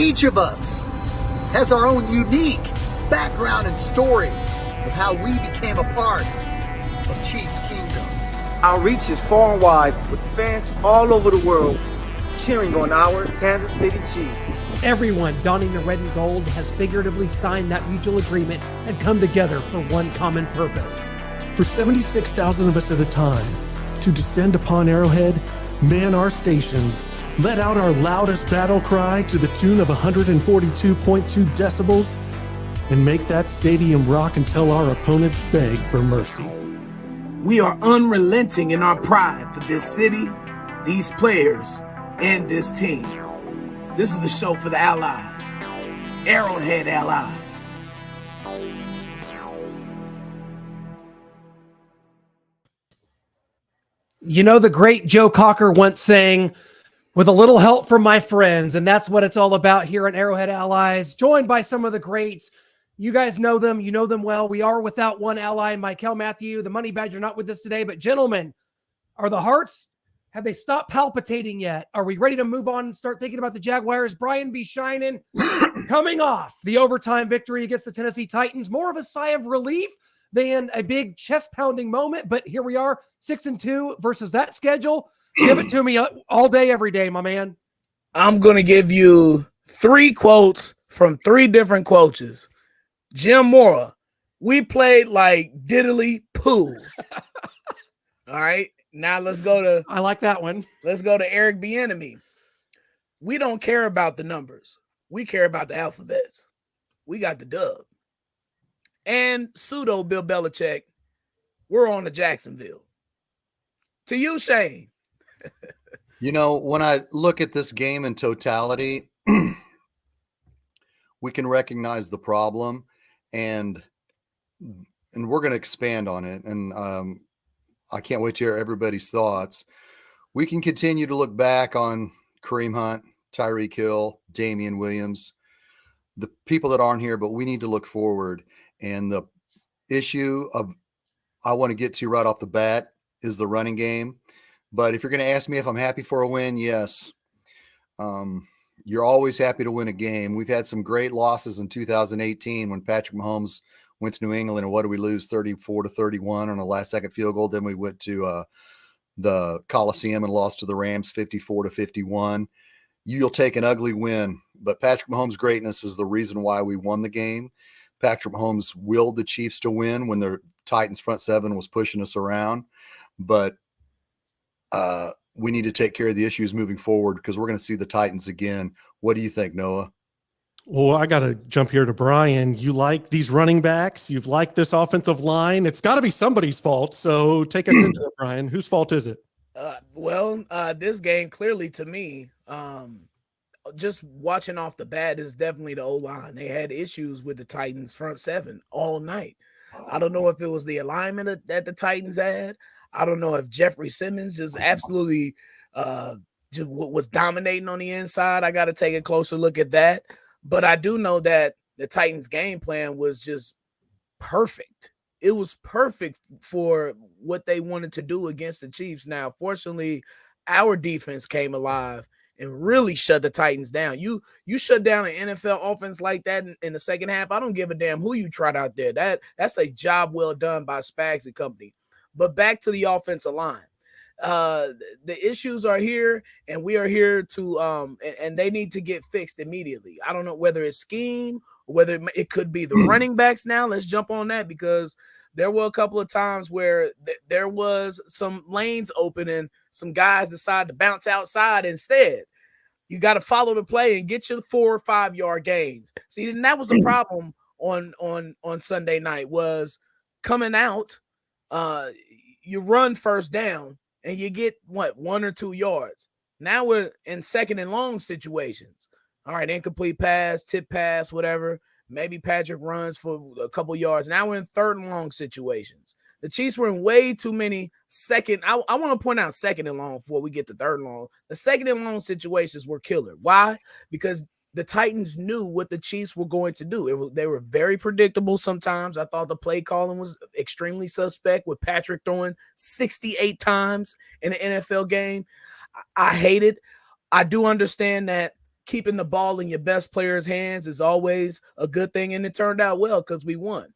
Each of us has our own unique background and story of how we became a part of Chiefs Kingdom. Our reach is far and wide, with fans all over the world cheering on our Kansas City Chiefs. Everyone donning the red and gold has figuratively signed that mutual agreement and come together for one common purpose. For 76,000 of us at a time, to descend upon Arrowhead, man our stations, let out our loudest battle cry to the tune of 142.2 decibels, and make that stadium rock until our opponents beg for mercy. We are unrelenting in our pride for this city, these players, and this team. This is the show for the Allies, Arrowhead Allies. You know, the great Joe Cocker once sang, "With a little help from my friends," and that's what it's all about here at Arrowhead Allies, joined by some of the greats. You guys know them. You know them well. We are without one ally, Michael Matthew, the Money Badger, not with us today. But gentlemen, are the hearts, have they stopped palpitating yet? Are we ready to move on and start thinking about the Jaguars? Brian B. Shinin coming off the overtime victory against the Tennessee Titans. More of a sigh of relief than a big chest-pounding moment. But here we are, 6-2 versus that schedule. Give it to me all day, every day, my man. I'm going to give you 3 quotes from 3 different coaches. Jim Mora, we played like diddly poo. All right. Now let's go to I like that one. Let's go to Eric Bieniemy. We don't care about the numbers. We care about the alphabets. We got the dub. And pseudo Bill Belichick, we're on to Jacksonville. To you, Shane. You know, when I look at this game in totality, we can recognize the problem, and we're going to expand on it. And I can't wait to hear everybody's thoughts. We can continue to look back on Kareem Hunt, Tyreek Hill, Damian Williams, the people that aren't here, but we need to look forward. And the issue of I want to get to right off the bat is the running game. But if you're going to ask me if I'm happy for a win, yes. You're always happy to win a game. We've had some great losses in 2018 when Patrick Mahomes went to New England, and what did we lose? 34-31 on a last-second field goal. Then we went to the Coliseum and lost to the Rams 54-51. You'll take an ugly win, but Patrick Mahomes' greatness is the reason why we won the game. Patrick Mahomes willed the Chiefs to win when the Titans front seven was pushing us around, but we need to take care of the issues moving forward because we're going to see the Titans again. What do you think, Noah? Well, I got to jump here to Brian. You like these running backs? You've liked this offensive line. It's got to be somebody's fault. So take us into it, Brian. Whose fault is it? This game clearly to me, just watching off the bat is definitely the O-line. They had issues with the Titans front seven all night. I don't know if it was the alignment that the Titans had. I don't know if Jeffrey Simmons just absolutely just was dominating on the inside. I got to take a closer look at that. But I do know that the Titans' game plan was just perfect. It was perfect for what they wanted to do against the Chiefs. Now, fortunately, our defense came alive and really shut the Titans down. You shut down an NFL offense like that in the second half. I don't give a damn who you tried out there. That's a job well done by Spags and company. But back to the offensive line. The issues are here, and we are here to and they need to get fixed immediately. I don't know whether it's scheme or whether it could be the running backs now. Let's jump on that because there were a couple of times where there was some lanes open and some guys decided to bounce outside instead. You got to follow the play and get your 4 or 5 yard gains. See, and that was the problem on Sunday night was coming out. You run first down and you get 1 or 2 yards. Now we're in second and long situations. All right, incomplete pass, tip pass, whatever. Maybe Patrick runs for a couple yards. Now we're in third and long situations. The Chiefs were in way too many second. I want to point out second and long before we get to third and long. The second and long situations were killer. Why? Because the Titans knew what the Chiefs were going to do. They were very predictable sometimes. I thought the play calling was extremely suspect with Patrick throwing 68 times in an NFL game. I hate it. I do understand that keeping the ball in your best player's hands is always a good thing, and it turned out well because we won.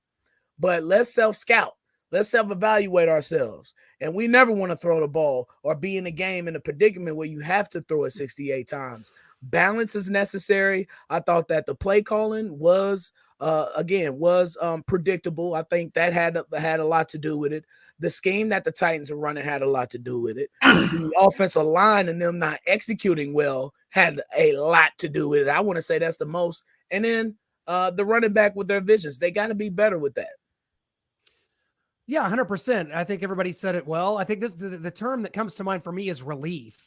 But let's self-scout. Let's self-evaluate ourselves. And we never want to throw the ball or be in a game in a predicament where you have to throw it 68 times. Balance is necessary. I thought that the play calling was predictable. I think that had a lot to do with it. The scheme that the Titans are running had a lot to do with it. The offensive line and them not executing well had a lot to do with it. I want to say that's the most. And then the running back with their visions. They got to be better with that. Yeah, 100%. I think everybody said it well. I think this the term that comes to mind for me is relief.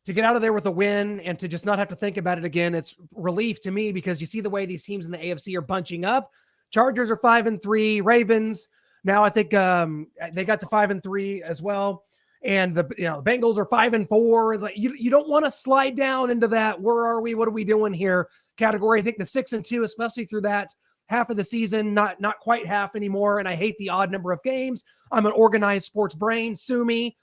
To get out of there with a win and to just not have to think about it again, it's relief to me because you see the way these teams in the AFC are bunching up. Chargers are 5-3, Ravens now I think they got to 5-3 as well, and the Bengals are 5-4. It's like you don't want to slide down into that where are we, what are we doing here category. I think the 6-2, especially through that half of the season, not quite half anymore. And I hate the odd number of games. I'm an organized sports brain. Sue me.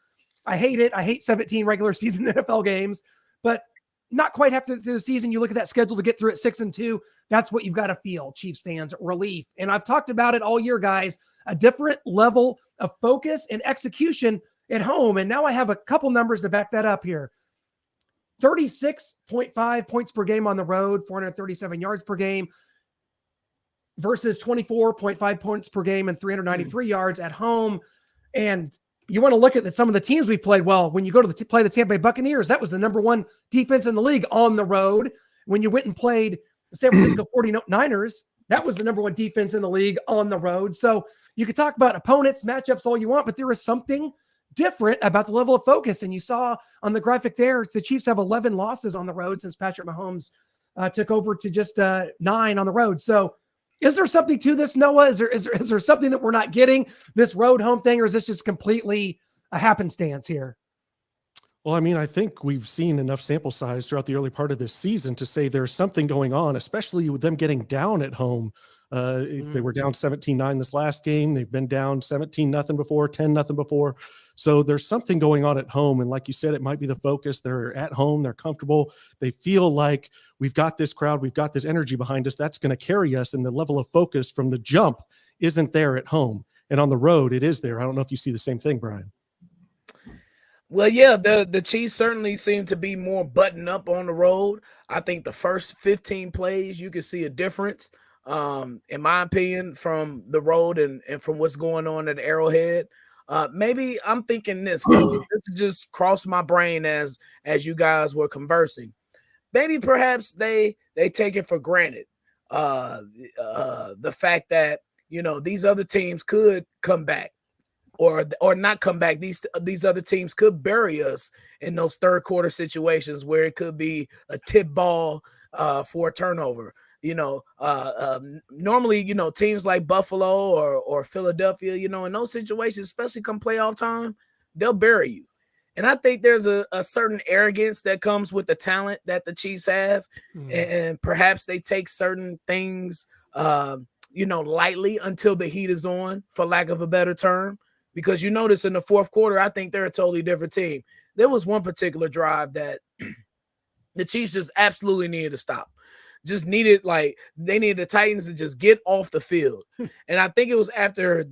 I hate it. I hate 17 regular season NFL games, but not quite half through the season. You look at that schedule to get through at 6-2. That's what you've got to feel, Chiefs fans, relief. And I've talked about it all year, guys, a different level of focus and execution at home. And now I have a couple numbers to back that up here. 36.5 points per game on the road, 437 yards per game, versus 24.5 points per game and 393 yards at home. And you want to look at some of the teams we played. Well, when you go to play the Tampa Bay Buccaneers, that was the number one defense in the league on the road. When you went and played the San Francisco 49ers, that was the number one defense in the league on the road. So you could talk about opponents, matchups all you want, but there is something different about the level of focus. And you saw on the graphic there, the Chiefs have 11 losses on the road since Patrick Mahomes took over to just 9 on the road. So is there something to this, Noah? Is there something that we're not getting, this road home thing, or is this just completely a happenstance here? Well, I mean, I think we've seen enough sample size throughout the early part of this season to say there's something going on, especially with them getting down at home. They were down 17-9 this last game. They've been down 17-0 before, 10-0 before. So there's something going on at home. And like you said, it might be the focus. They're at home. They're comfortable. They feel like we've got this crowd. We've got this energy behind us. That's going to carry us. And the level of focus from the jump isn't there at home. And on the road, it is there. I don't know if you see the same thing, Brian. Well, yeah, the Chiefs certainly seem to be more buttoned up on the road. I think the first 15 plays, you can see a difference, in my opinion, from the road and from what's going on at Arrowhead. Maybe I'm thinking this just crossed my brain as you guys were conversing. Maybe perhaps they take it for granted. The fact that, these other teams could come back. Or not come back. These other teams could bury us in those third quarter situations where it could be a tip ball for a turnover. Normally, teams like Buffalo or Philadelphia, in those situations, especially come playoff time, they'll bury you. And I think there's a certain arrogance that comes with the talent that the Chiefs have, and perhaps they take certain things, lightly until the heat is on, for lack of a better term. Because you notice in the fourth quarter, I think they're a totally different team. There was one particular drive that the Chiefs just absolutely needed to stop. Just needed, they needed the Titans to just get off the field. And I think it was after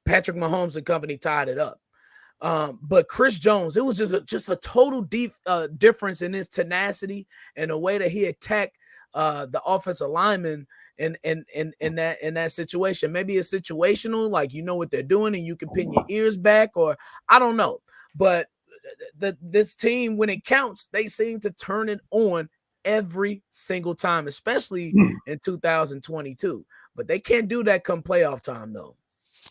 Patrick Mahomes and company tied it up. But Chris Jones, it was just a total difference in his tenacity and the way that he attacked the offensive lineman in that situation. Maybe it's situational, like what they're doing and you can pin your ears back, or I don't know. But this team, when it counts, they seem to turn it on every single time, especially in 2022. But they can't do that come playoff time, though.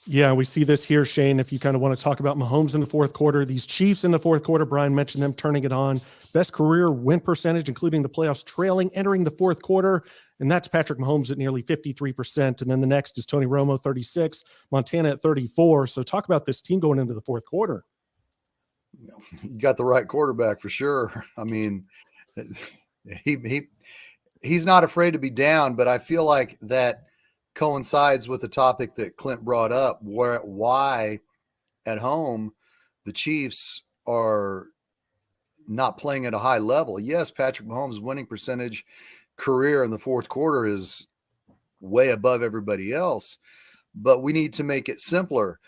Yeah, we see this here, Shane. If you kind of want to talk about Mahomes in the fourth quarter, these Chiefs in the fourth quarter, Brian mentioned them turning it on. Best career win percentage, including the playoffs trailing, entering the fourth quarter. And that's Patrick Mahomes at nearly 53%. And then the next is Tony Romo, 36, Montana at 34. So talk about this team going into the fourth quarter. You got the right quarterback for sure. I mean, he's not afraid to be down, but I feel like that coincides with the topic that Clint brought up, why at home the Chiefs are not playing at a high level. Yes, Patrick Mahomes' winning percentage career in the fourth quarter is way above everybody else, but we need to make it simpler.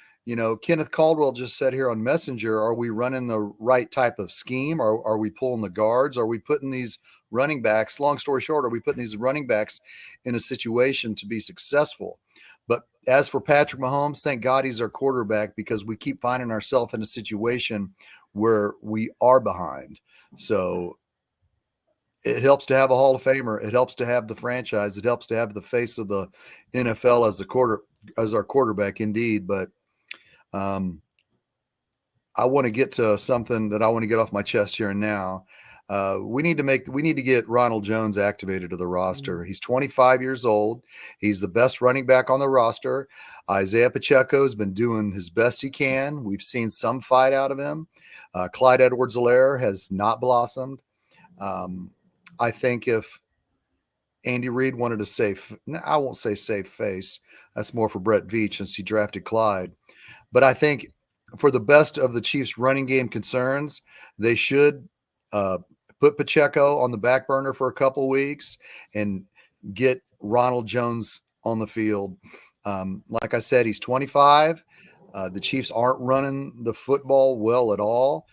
Kenneth Caldwell just said here on Messenger, are we running the right type of scheme? Are we pulling the guards? Are we putting these running backs, long story short, are we putting these running backs in a situation to be successful? But as for Patrick Mahomes, thank God he's our quarterback, because we keep finding ourselves in a situation where we are behind. So it helps to have a Hall of Famer. It helps to have the franchise. It helps to have the face of the NFL as our quarterback, indeed. But I want to get to something that I want to get off my chest here and now. We need to get Ronald Jones activated to the roster. He's 25 years old. He's the best running back on the roster. Isaiah Pacheco has been doing his best he can. We've seen some fight out of him. Clyde Edwards-Helaire has not blossomed. I think if Andy Reid wanted to I won't say save face. That's more for Brett Veach since he drafted Clyde. But I think for the best of the Chiefs' running game concerns, they should put Pacheco on the back burner for a couple of weeks and get Ronald Jones on the field. Like I said, he's 25. The Chiefs aren't running the football well at all.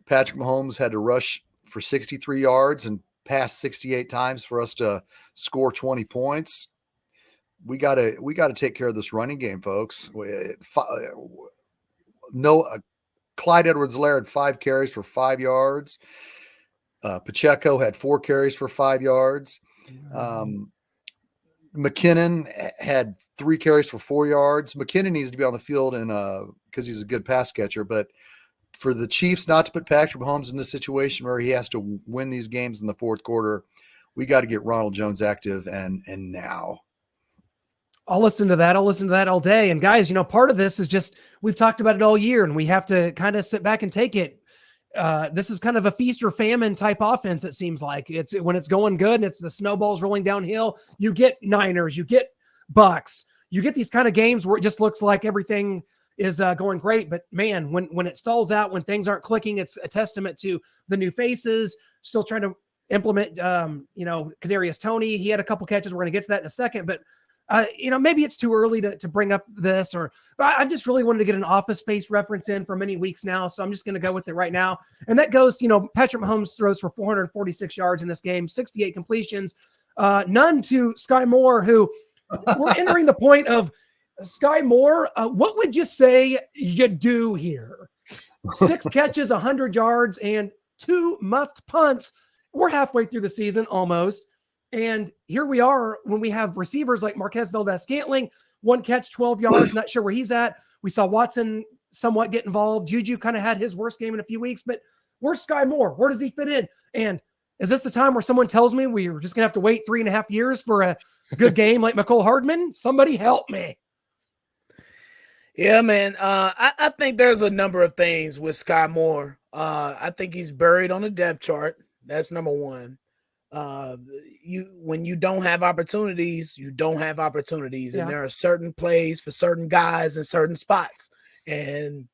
Patrick Mahomes had to rush for 63 yards and pass 68 times for us to score 20 points. We got to take care of this running game, folks. Clyde Edwards-Helaire had 5 carries for 5 yards. Pacheco had 4 carries for 5 yards. McKinnon had 3 carries for 4 yards. McKinnon needs to be on the field because he's a good pass catcher. But for the Chiefs not to put Patrick Mahomes in this situation where he has to win these games in the fourth quarter, we got to get Ronald Jones active and now. I'll listen to that. I'll listen to that all day. And guys, part of this is just, we've talked about it all year and we have to kind of sit back and take it. This is kind of a feast or famine type offense. It seems like it's when it's going good and it's the snowballs rolling downhill, you get Niners, you get Bucks, you get these kind of games where it just looks like everything is going great. But man, when it stalls out, when things aren't clicking, it's a testament to the new faces still trying to implement, Kadarius Toney. He had a couple catches. We're going to get to that in a second, but maybe it's too early to bring up this, but I just really wanted to get an Office Space reference in for many weeks now. So I'm just going to go with it right now. And that goes, Patrick Mahomes throws for 446 yards in this game, 68 completions, none to Sky Moore, who we're entering the point of Sky Moore. What would you say you do here? 6 catches, 100 yards, and 2 muffed punts. We're halfway through the season almost. And here we are when we have receivers like Marquez Valdez-Scantling, 1 catch, 12 yards, not sure where he's at. We saw Watson somewhat get involved. Juju kind of had his worst game in a few weeks, but where's Sky Moore? Where does he fit in? And is this the time where someone tells me we're just going to have to wait 3.5 years for a good game like McCole Hardman? Somebody help me. Yeah, man. I think there's a number of things with Sky Moore. I think he's buried on the depth chart. That's number one. When you don't have opportunities, you don't have opportunities. And there are certain plays for certain guys in certain spots. And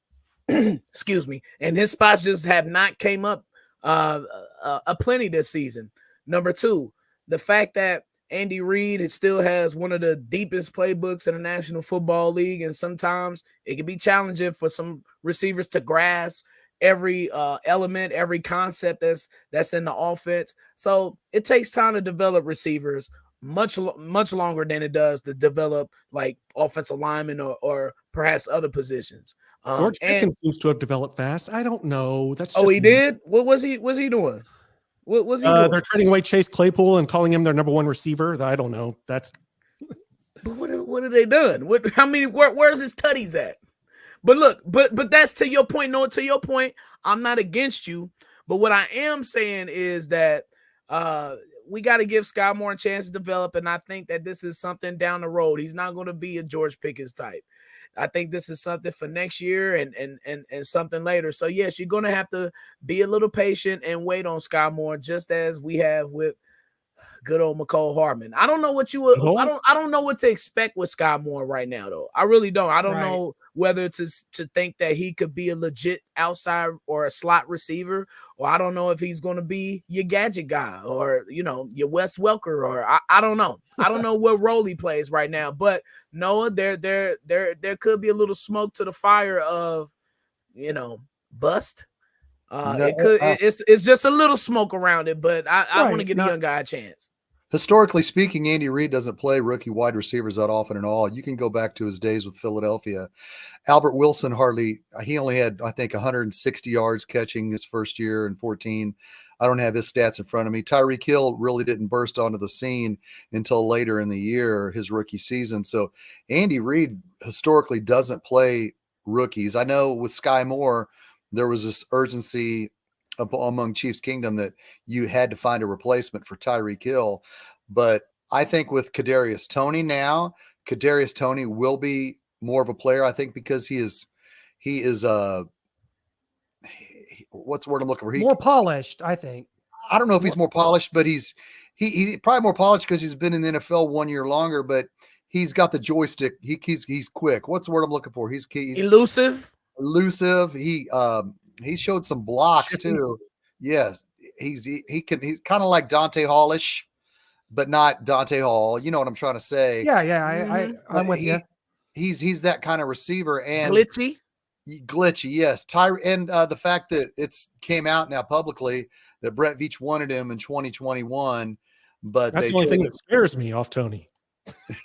excuse me. And his spots just have not came up aplenty this season. Number two, the fact that Andy Reid still has one of the deepest playbooks in the National Football League, and sometimes it can be challenging for some receivers to grasp every element, every concept that's in the offense. So it takes time to develop receivers, much longer than it does to develop like offensive linemen or perhaps other positions. George Pickens seems to have developed fast. I don't know. He did? What was he doing? What was he doing? They're trading away Chase Claypool and calling him their number 1 receiver. I don't know. But what have they done? Where's his tutties at? But look, but that's to your point. No, to your point, I'm not against you. But what I am saying is that we got to give Sky Moore a chance to develop. And I think that this is something down the road. He's not going to be a George Pickens type. I think this is something for next year and something later. So yes, you're going to have to be a little patient and wait on Sky Moore, just as we have with good old McCole Hardman. I don't know what I don't know what to expect with Sky Moore right now, though. I really don't. I don't know whether to think that he could be a legit outside or a slot receiver, or I don't know if he's going to be your gadget guy or, your Wes Welker, or I don't know. I don't know what role he plays right now, but Noah, there could be a little smoke to the fire of, bust. It's just a little smoke around it, but I want to give the young guy a chance. Historically speaking, Andy Reid doesn't play rookie wide receivers that often at all. You can go back to his days with Philadelphia. Albert Wilson he only had, I think, 160 yards catching his first year in 14. I don't have his stats in front of me. Tyreek Hill really didn't burst onto the scene until later in the year, his rookie season. So Andy Reid historically doesn't play rookies. I know with Sky Moore, there was this urgency among Chiefs Kingdom that you had to find a replacement for Tyreek Hill. But I think with Kadarius Toney now, Kadarius Toney will be more of a player, I think, because he is what's the word I'm looking for? More polished, I think. I don't know if he's more polished, but he's probably more polished because he's been in the NFL 1 year longer, but he's got the joystick. He's quick. What's the word I'm looking for? He's elusive. He showed some blocks too. Yes, he's kind of like Dante Hallish, but not Dante Hall. You know what I'm trying to say? Yeah. I'm with you. He's that kind of receiver and glitchy. Yes. The fact that it's came out now publicly that Brett Veach wanted him in 2021, but that's the only thing that scares me off Toney.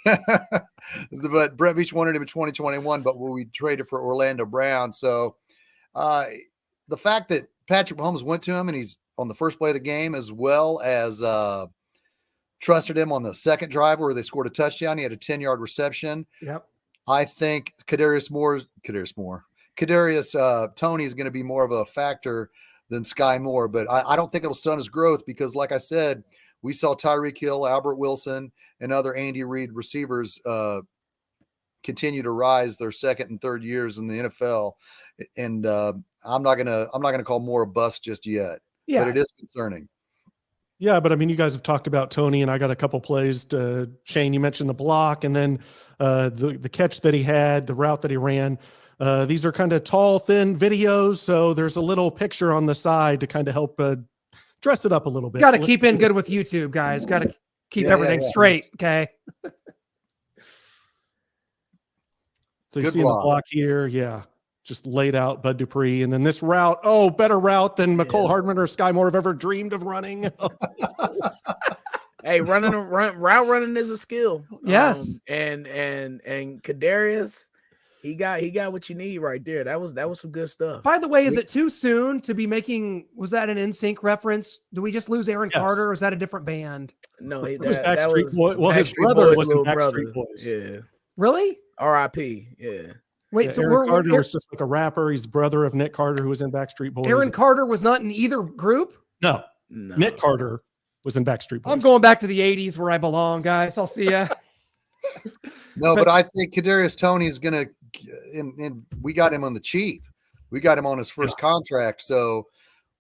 But Brett Veach wanted him in 2021, but we traded for Orlando Brown. So the fact that Patrick Mahomes went to him and he's on the first play of the game, as well as trusted him on the second drive where they scored a touchdown. He had a 10-yard reception. Yep. I think Kadarius Toney is going to be more of a factor than Sky Moore, but I don't think it'll stunt his growth because, like I said, we saw Tyreek Hill, Albert Wilson, and other Andy Reid receivers continue to rise their second and third years in the NFL, and I'm not gonna call Moore a bust just yet. Yeah, but it is concerning. Yeah, but I mean, you guys have talked about Toney, and I got a couple plays. Shane, you mentioned the block, and then the catch that he had, the route that he ran. These are kind of tall, thin videos, so there's a little picture on the side to kind of help dress it up a little bit. Got to keep in good with YouTube, guys. Got to keep everything straight, okay? So you see the block here, just laid out Bud Dupree. And then this route, better route than McCole Hardman or Sky Moore have ever dreamed of running. Hey, route running is a skill. Yes. And Kadarius, he got what you need right there. That was some good stuff. By the way, is it too soon to be making, was that an NSYNC reference? Do we just lose Aaron Carter, or is that a different band? No, that was Backstreet Boys. Well, his brother was in Backstreet Boys. Yeah. Really? R.I.P. Yeah. Wait, so Aaron Carter was just like a rapper. He's brother of Nick Carter, who was in Backstreet Boys. Aaron Carter was not in either group? No. Nick Carter was in Backstreet Boys. I'm going back to the 80s where I belong, guys. I'll see ya. No, but I think Kadarius Toney is going to, and we got him on the cheap. We got him on his first contract. So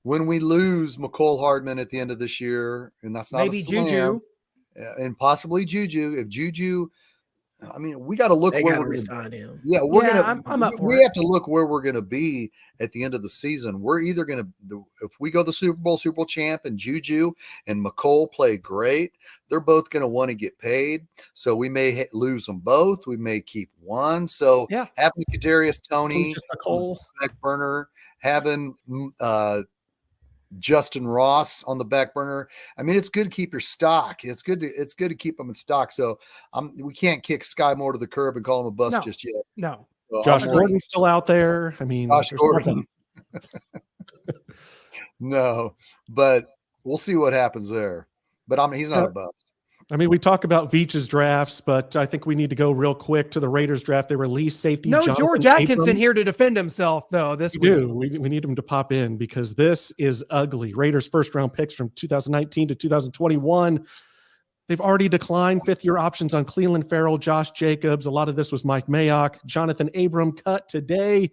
when we lose McCole Hardman at the end of this year, and that's not maybe Juju, and possibly Juju, if Juju, I mean, we got to look where we're going to sign him. Yeah, I'm up for we have to look where we're going to be at the end of the season. We're either going to, if we go the Super Bowl champ, and Juju and McCole play great, they're both going to want to get paid. So we may lose them both. We may keep one. So having Kadarius Toney, back burner, having Justin Ross on the back burner. I mean, it's good to keep your stock. It's good to keep them in stock. So we can't kick Sky Moore to the curb and call him a bust just yet. No. So Josh Gordon's still out there. I mean, Josh Gordon. No, but we'll see what happens there. But he's not a bust. I mean, we talk about Veach's drafts, but I think we need to go real quick to the Raiders draft. They released safety. No, George Atkinson here to defend himself, though. We need him to pop in because this is ugly. Raiders first round picks from 2019 to 2021. They've already declined fifth-year options on Cleveland Farrell, Josh Jacobs. A lot of this was Mike Mayock. Jonathan Abram cut today.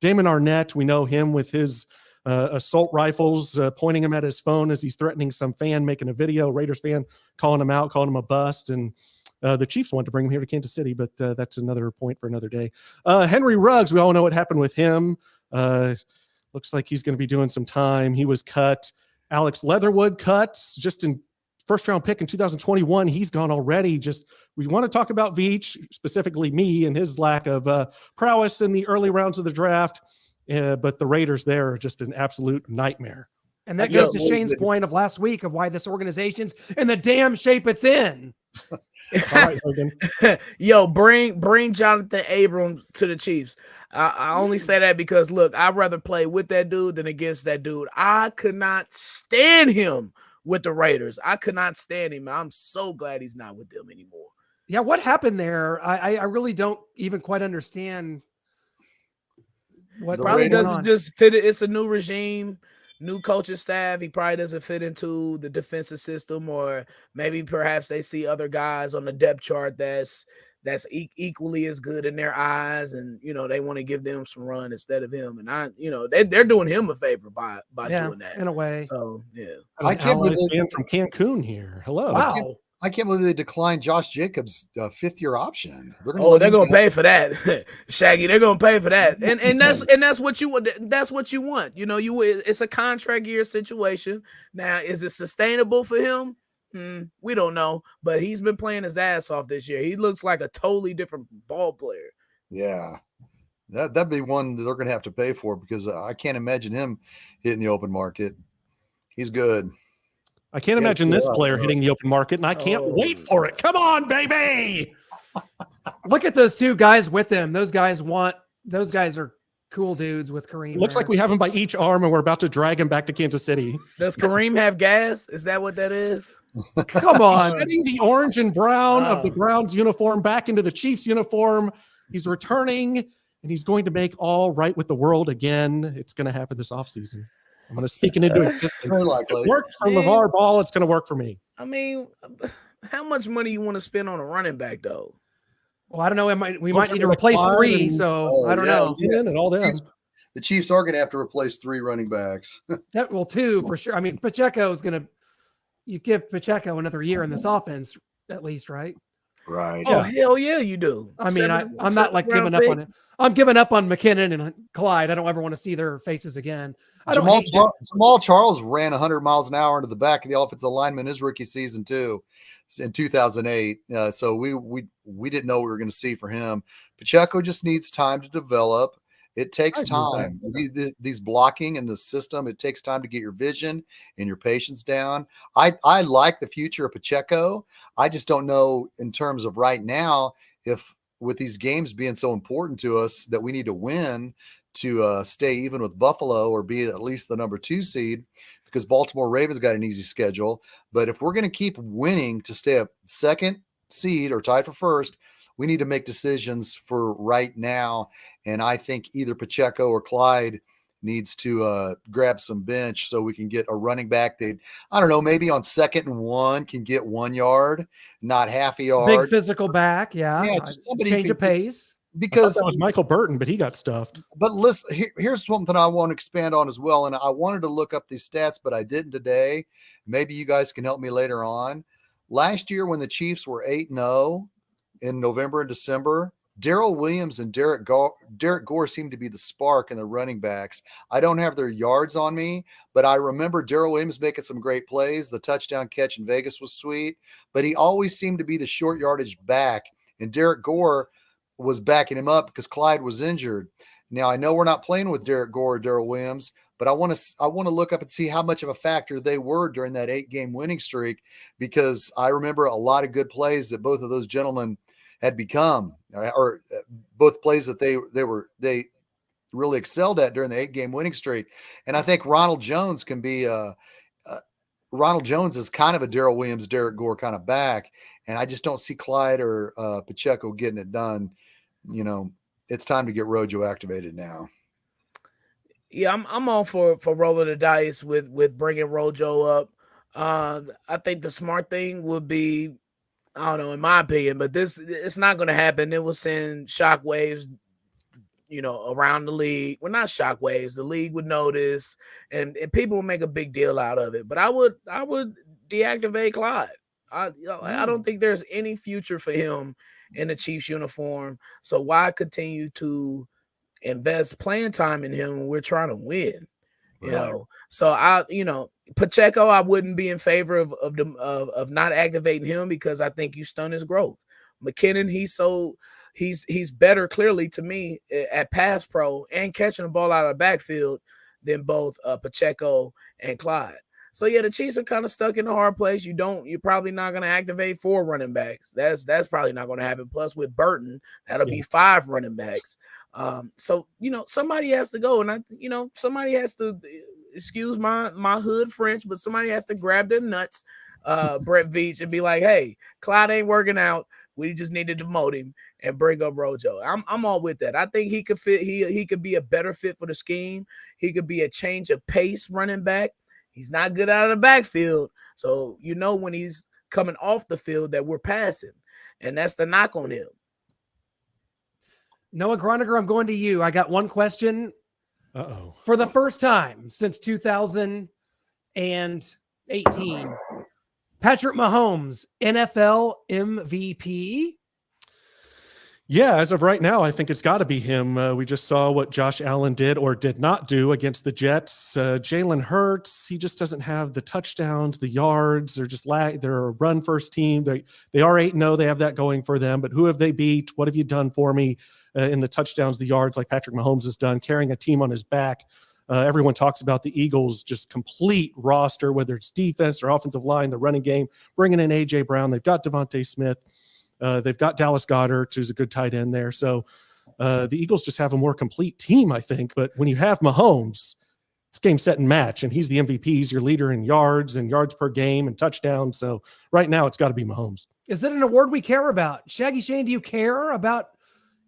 Damon Arnett, we know him with his assault rifles, pointing him at his phone as he's threatening some fan making a video, Raiders fan calling him out, calling him a bust. And The Chiefs wanted to bring him here to Kansas City, but that's another point for another day. Henry Ruggs, we all know what happened with him. Looks like he's going to be doing some time. He was cut. Alex Leatherwood cut just in first round pick in 2021. He's gone already. We want to talk about Veach, specifically me, and his lack of prowess in the early rounds of the draft. But the Raiders there are just an absolute nightmare. And that goes to Shane's point of last week of why this organization's in the damn shape it's in. All right, Hogan. Yo, bring Jonathan Abrams to the Chiefs. I only say that because, look, I'd rather play with that dude than against that dude. I could not stand him with the Raiders. I could not stand him. I'm so glad he's not with them anymore. Yeah, what happened there? I really don't even quite understand what probably doesn't just fit it. It's a new regime, new coaching staff. He probably doesn't fit into the defensive system, or maybe perhaps they see other guys on the depth chart that's equally as good in their eyes, and they want to give them some run instead of him. And they're doing him a favor by doing that in a way. So yeah, I can't believe it's from Cancun here. Hello. Wow. I can't believe they declined Josh Jacobs' fifth-year option. They're gonna pay for that, Shaggy. They're gonna pay for that, and that's what you want. That's what you want. It's a contract year situation. Now, is it sustainable for him? We don't know, but he's been playing his ass off this year. He looks like a totally different ball player. Yeah, that'd be one that they're gonna have to pay for, because I can't imagine him hitting the open market. He's good. I can't imagine this player hitting the open market, and I can't wait for it. Come on, baby. Look at those two guys with him. Those guys are cool dudes with Kareem. Looks like we have him by each arm, and we're about to drag him back to Kansas City. Does Kareem have gas? Is that what that is? Come on. Setting the orange and brown of the Browns uniform back into the Chiefs uniform. He's returning, and he's going to make all right with the world again. It's going to happen this offseason. I'm going to speak it into existence. It worked for LeVar Ball. It's going to work for me. I mean, how much money you want to spend on a running back, though? Well, I don't know. We might need to replace three, so I don't know. And all them. The Chiefs are going to have to replace 3 running backs. Two for sure. I mean, Pacheco is going to. You give Pacheco another year in this offense, at least, right? Right. Oh, hell yeah, you do. I mean, I'm not like giving up on it. I'm giving up on McKinnon and Clyde. I don't ever want to see their faces again. Jamal Charles ran 100 miles an hour into the back of the offensive lineman his rookie season too, in 2008. So we didn't know what we were going to see for him. Pacheco just needs time to develop. It takes time. These blocking in the system, it takes time to get your vision and your patience down. I like the future of Pacheco. I just don't know in terms of right now, if with these games being so important to us that we need to win to stay even with Buffalo or be at least the number 2 seed, because Baltimore Ravens got an easy schedule. But if we're going to keep winning to stay a 2nd seed or tied for 1st, we need to make decisions for right now. And I think either Pacheco or Clyde needs to grab some bench so we can get a running back that, I don't know, maybe on 2nd and 1 can get 1 yard, not half a yard. Big physical back. Yeah. Just somebody change of pace. Because that was Michael Burton, but he got stuffed. But listen, here's something I want to expand on as well. And I wanted to look up these stats, but I didn't today. Maybe you guys can help me later on. Last year, when the Chiefs were 8-0 in November and December, Darrell Williams and Derek Gore seemed to be the spark in the running backs. I don't have their yards on me, but I remember Darrell Williams making some great plays. The touchdown catch in Vegas was sweet, but he always seemed to be the short yardage back, and Derek Gore was backing him up because Clyde was injured. Now, I know we're not playing with Derek Gore or Darrell Williams, but I want to look up and see how much of a factor they were during that 8-game winning streak, because I remember a lot of good plays that both of those gentlemen had become, or both plays that they really excelled at during the 8-game winning streak. And I think Ronald Jones can be Ronald Jones is kind of a Darrell Williams, Derek Gore kind of back. And I just don't see Clyde or Pacheco getting it done. It's time to get Rojo activated now. Yeah, I'm all for rolling the dice with bringing Rojo up. I think the smart thing would be, I don't know, in my opinion, but it's not going to happen. It will send shockwaves, around the league. Well, not shockwaves. The league would notice, and people will make a big deal out of it. But I would deactivate Clyde. I don't think there's any future for him in the Chiefs uniform. So why continue to invest playing time in him when we're trying to win? You Right. know, so Pacheco, I wouldn't be in favor of not activating him because I think you stun his growth. McKinnon, he's better clearly to me at pass pro and catching the ball out of the backfield than both Pacheco and Clyde. So yeah, the Chiefs are kind of stuck in a hard place. You're probably not going to activate 4 running backs. That's probably not going to happen. Plus with Burton, that'll be 5 running backs. So somebody has to go, and somebody has to, excuse my hood French, but somebody has to grab their nuts, Brett Veach, and be like, hey, Clyde ain't working out. We just need to demote him and bring up Rojo. I'm all with that. I think he could fit. He could be a better fit for the scheme. He could be a change of pace running back. He's not good out of the backfield, so when he's coming off the field that we're passing, and that's the knock on him. Noah Groniger, I'm going to you. I got one question. Uh-oh. For the first time since 2018, Patrick Mahomes, NFL MVP? Yeah, as of right now, I think it's got to be him. We just saw what Josh Allen did or did not do against the Jets. Jalen Hurts, he just doesn't have the touchdowns, the yards. They're just they're a run-first team. They are 8-0. They have that going for them. But who have they beat? What have you done for me in the touchdowns, the yards, like Patrick Mahomes has done, carrying a team on his back? Everyone talks about the Eagles' just complete roster, whether it's defense or offensive line, the running game, bringing in A.J. Brown. They've got Devontae Smith. They've got Dallas Goedert, who's a good tight end there. So the Eagles just have a more complete team, I think. But when you have Mahomes, it's game, set, and match. And he's the MVP. He's your leader in yards and yards per game and touchdowns. So right now, it's got to be Mahomes. Is it an award we care about? Shaggy Shane, do you care about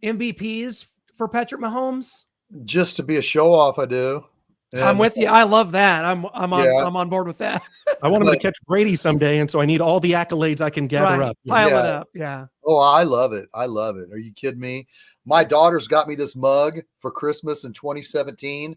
MVPs for Patrick Mahomes? Just to be a show off, I do. And I'm with you. I love that. I'm on board with that. I want him to catch Brady someday, and so I need all the accolades I can gather up. Pile it up. Yeah. Oh, I love it. I love it. Are you kidding me? My daughter's got me this mug for Christmas in 2017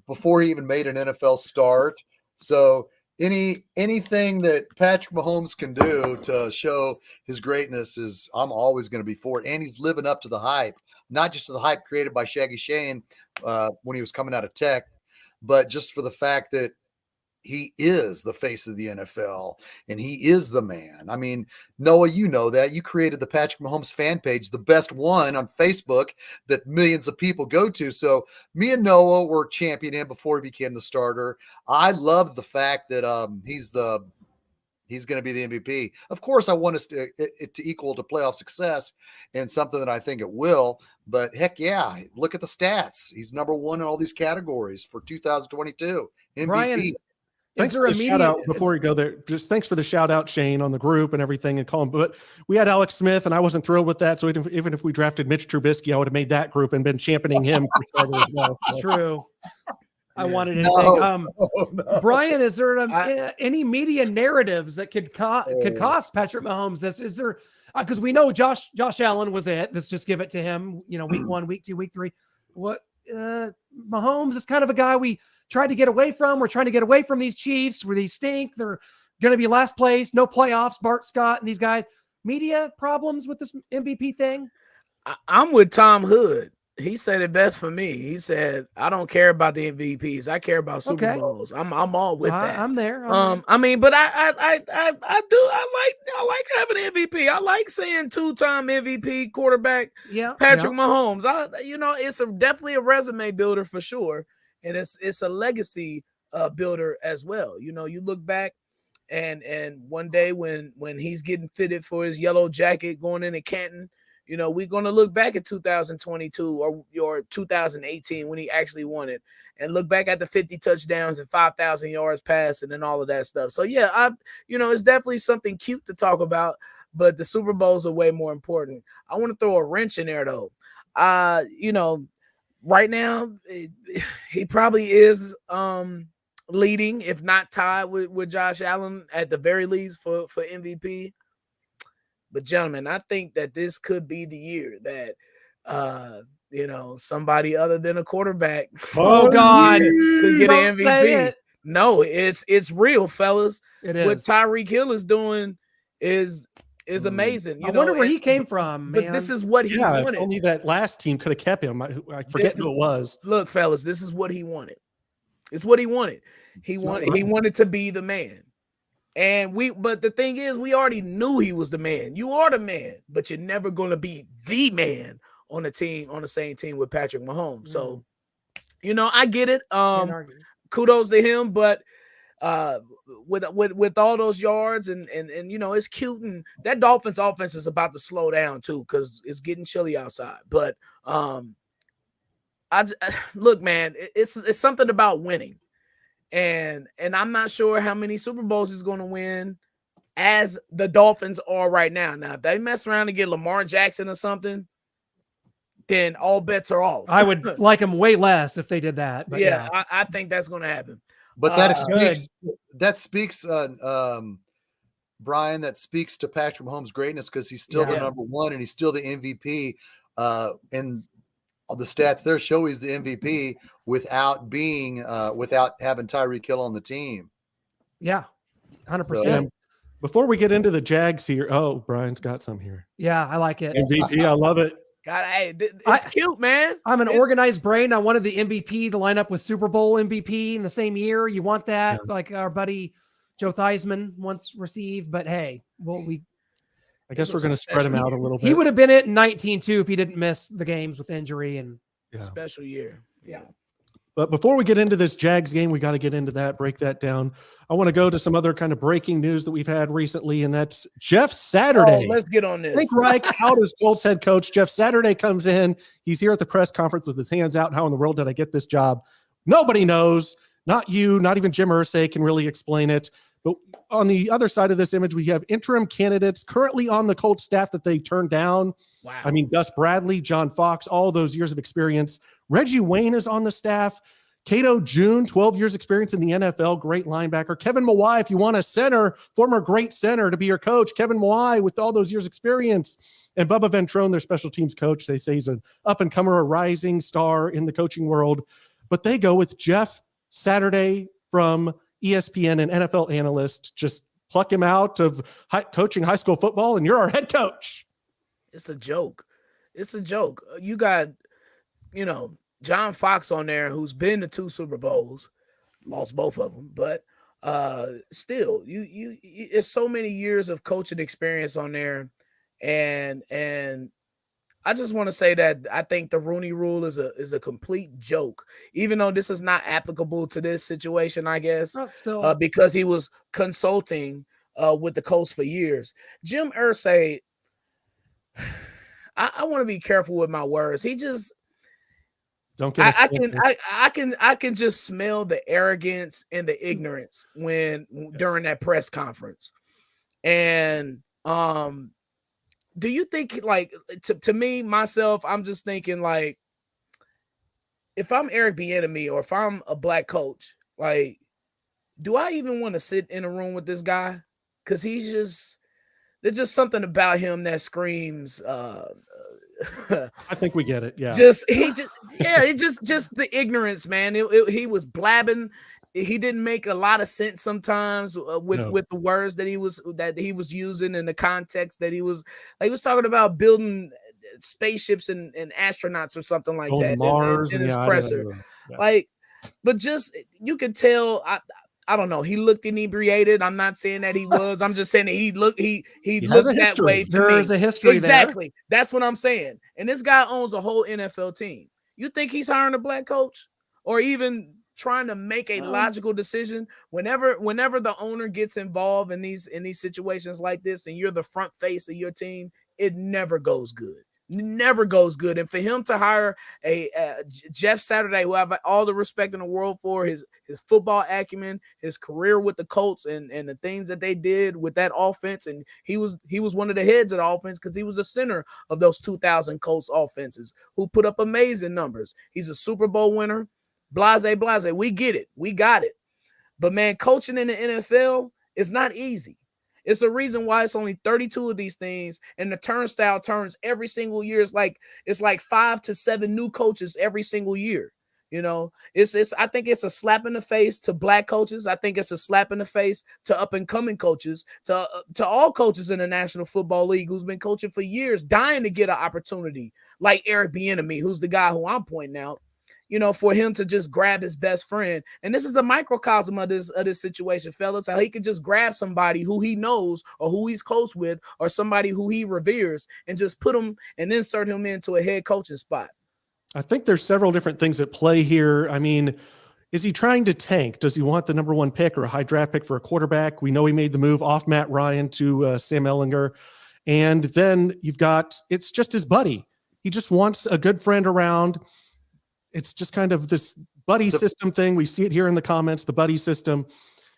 before he even made an NFL start. So anything that Patrick Mahomes can do to show his greatness I'm always going to be for it. And he's living up to the hype, not just to the hype created by Shaggy Shane when he was coming out of Tech, but just for the fact that he is the face of the NFL and he is the man. I mean, Noah, you know that. You created the Patrick Mahomes fan page, the best one on Facebook that millions of people go to. So me and Noah were championing him before he became the starter. I love the fact that he's going to be the MVP. Of course, I want it to equal to playoff success and something that I think it will. But heck yeah, look at the stats. He's number one in all these categories for 2022 MVP. Brian, thanks for the shout out before you go there. Just thanks for the shout out, Shane, on the group and everything and call him. But we had Alex Smith, and I wasn't thrilled with that. So even if we drafted Mitch Trubisky, I would have made that group and been championing him for starter as well. So. True. I wanted anything. No. Brian, is there any media narratives that could cost Patrick Mahomes this? Is there, because we know Josh Allen was it. Let's just give it to him. Week 1, week 2, week 3. What Mahomes is kind of a guy we tried to get away from. We're trying to get away from these Chiefs where they stink. They're going to be last place, no playoffs. Bart Scott and these guys. Media problems with this MVP thing? I'm with Tom Hood. He said it best for me. He said, "I don't care about the MVPs. I care about Super Bowls." I'm all with that. I'm there. I mean, but I do. I like having an MVP. I like saying 2-time MVP quarterback. Yeah, Patrick Mahomes. It's definitely a resume builder for sure, and it's a legacy builder as well. You look back, and one day when he's getting fitted for his yellow jacket going into Canton. We're going to look back at 2022 or 2018 when he actually won it and look back at the 50 touchdowns and 5,000 yards passing and all of that stuff. So, yeah, it's definitely something cute to talk about, but the Super Bowls are way more important. I want to throw a wrench in there, though. Right now, he probably is leading, if not tied with Josh Allen at the very least for MVP. But gentlemen, I think that this could be the year that somebody other than a quarterback God could get an MVP. No, it's real, fellas. It is. What Tyreek Hill is doing is amazing. I wonder where he came from, man. But this is what he Yeah, if wanted. only that last team could have kept him. I forget who it was. Look, fellas, this is what he wanted. It's what he wanted. He wanted to be the man. But the thing is, we already knew he was the man. You are the man, but you're never going to be the man on the team, on the same team with Patrick Mahomes. So, I get it. Kudos to him, but with all those yards and it's cute, and that Dolphins offense is about to slow down too because it's getting chilly outside. But look, man, it's something about winning. And I'm not sure how many Super Bowls he's going to win as the Dolphins are right now. Now, if they mess around and get Lamar Jackson or something, then all bets are off. I would like him way less if they did that. But yeah. I think that's going to happen. But that speaks, Brian, that speaks to Patrick Mahomes' greatness because he's still the number one and he's still the MVP. And the stats there show he's the MVP without having Tyreek Hill on the team. Yeah, 100%. Before we get into the Jags here, Brian's got some here. Yeah, I like it. MVP, I love it. God, it's cute, man. I'm an organized brain. I wanted the MVP to line up with Super Bowl MVP in the same year. You want that, like our buddy Joe Theismann once received. But hey, I guess we're going to spread him out a little bit. He would have been it in 19 too if he didn't miss the games with injury and special year. Yeah. But before we get into this Jags game, we got to get into that, break that down. I want to go to some other kind of breaking news that we've had recently, and that's Jeff Saturday. Let's get on this. Think Reich out as Colts head coach. Jeff Saturday comes in. He's here at the press conference with his hands out. How in the world did I get this job? Nobody knows. Not you, not even Jim Irsay can really explain it. But on the other side of this image, we have interim candidates currently on the Colts staff that they turned down. Wow. I mean, Gus Bradley, John Fox, all those years of experience. Reggie Wayne is on the staff. Cato June, 12 years experience in the NFL, great linebacker. Kevin Mawai, if you want a center, former great center to be your coach. Kevin Mawai with all those years experience. And Bubba Ventrone, their special teams coach. They say he's an up-and-comer, a rising star in the coaching world. But they go with Jeff Saturday from ESPN, an NFL analyst. Just pluck him out of coaching high school football, and you're our head coach. It's a joke. It's a joke. You got, John Fox on there, who's been to 2 Super Bowls, lost both of them, but still, you it's so many years of coaching experience on there, and I just want to say that I think the Rooney Rule is a complete joke, even though this is not applicable to this situation, I guess, because he was consulting with the Colts for years. Jim Irsay, I want to be careful with my words. He just don't get. I can just smell the arrogance and the ignorance during that press conference, and do you think, like, to me, myself, I'm just thinking, like, if I'm Eric Bieniemy or if I'm a black coach, like, do I even want to sit in a room with this guy? Because there's just something about him that screams. I think we get it. Yeah. Just the ignorance, man. He was blabbing. He didn't make a lot of sense sometimes with the words that he was using in the context that he was talking about building spaceships and astronauts or something like that Mars in his presser. Like, but just you could tell. I don't know. He looked inebriated. I'm not saying that he was. I'm just saying that he looked that way to me. There's a history exactly. There. That's what I'm saying. And this guy owns a whole NFL team. You think he's hiring a black coach or even trying to make a logical decision? Whenever the owner gets involved in these situations like this, and you're the front face of your team, it never goes good. Never goes good. And for him to hire a Jeff Saturday, who I have all the respect in the world for, his football acumen, his career with the Colts, and the things that they did with that offense, and he was one of the heads of the offense because he was the center of those 2000 Colts offenses who put up amazing numbers. He's a Super Bowl winner. Blase. We get it. We got it. But man, coaching in the NFL is not easy. It's the reason why it's only 32 of these things, and the turnstile turns every single year. It's like 5 to 7 new coaches every single year You know, it's I think it's a slap in the face to black coaches. I think it's a slap in the face to up and coming coaches, to all coaches in the National Football League who's been coaching for years, dying to get an opportunity, like Eric Bieniemy, who's the guy who I'm pointing out. You know, for him to just grab his best friend, and this is a microcosm of this situation, fellas. How he could just grab somebody who he knows or who he's close with, or somebody who he reveres, and just put him and insert him into a head coaching spot. I think there's several different things at play here. I mean, is he trying to tank? Does he want the number 1 pick or a high draft pick for a quarterback? We know he made the move off Matt Ryan to Sam Ehlinger. And then it's just his buddy. He just wants a good friend around. It's just kind of this buddy system thing. We see it here in the comments, the buddy system.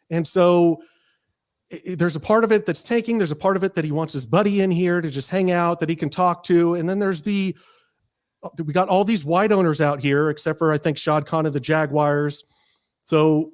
And so there's a part of it that's tanking. There's a part of it that he wants his buddy in here to just hang out, that he can talk to. And then there's we got all these wide owners out here, except for, I think, Shad Khan of the Jaguars. So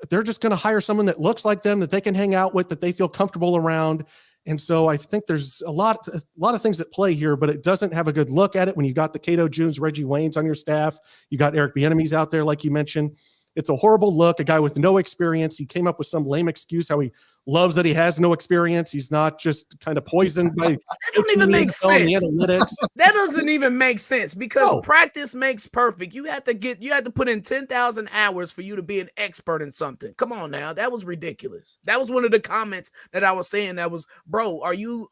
they're just going to hire someone that looks like them, that they can hang out with, that they feel comfortable around. And so I think there's a lot of things at play here, but it doesn't have a good look at it when you got the Cato Junes, Reggie Waynes on your staff. You got Eric Bieniemy's out there, like you mentioned. It's a horrible look. A guy with no experience. He came up with some lame excuse how he loves that he has no experience. He's not just kind of poisoned by that doesn't even make sense. Analytics. That doesn't even make sense, because practice makes perfect. You have to put in 10,000 hours for you to be an expert in something. Come on now. That was ridiculous. That was one of the comments that I was saying. That was, bro, are you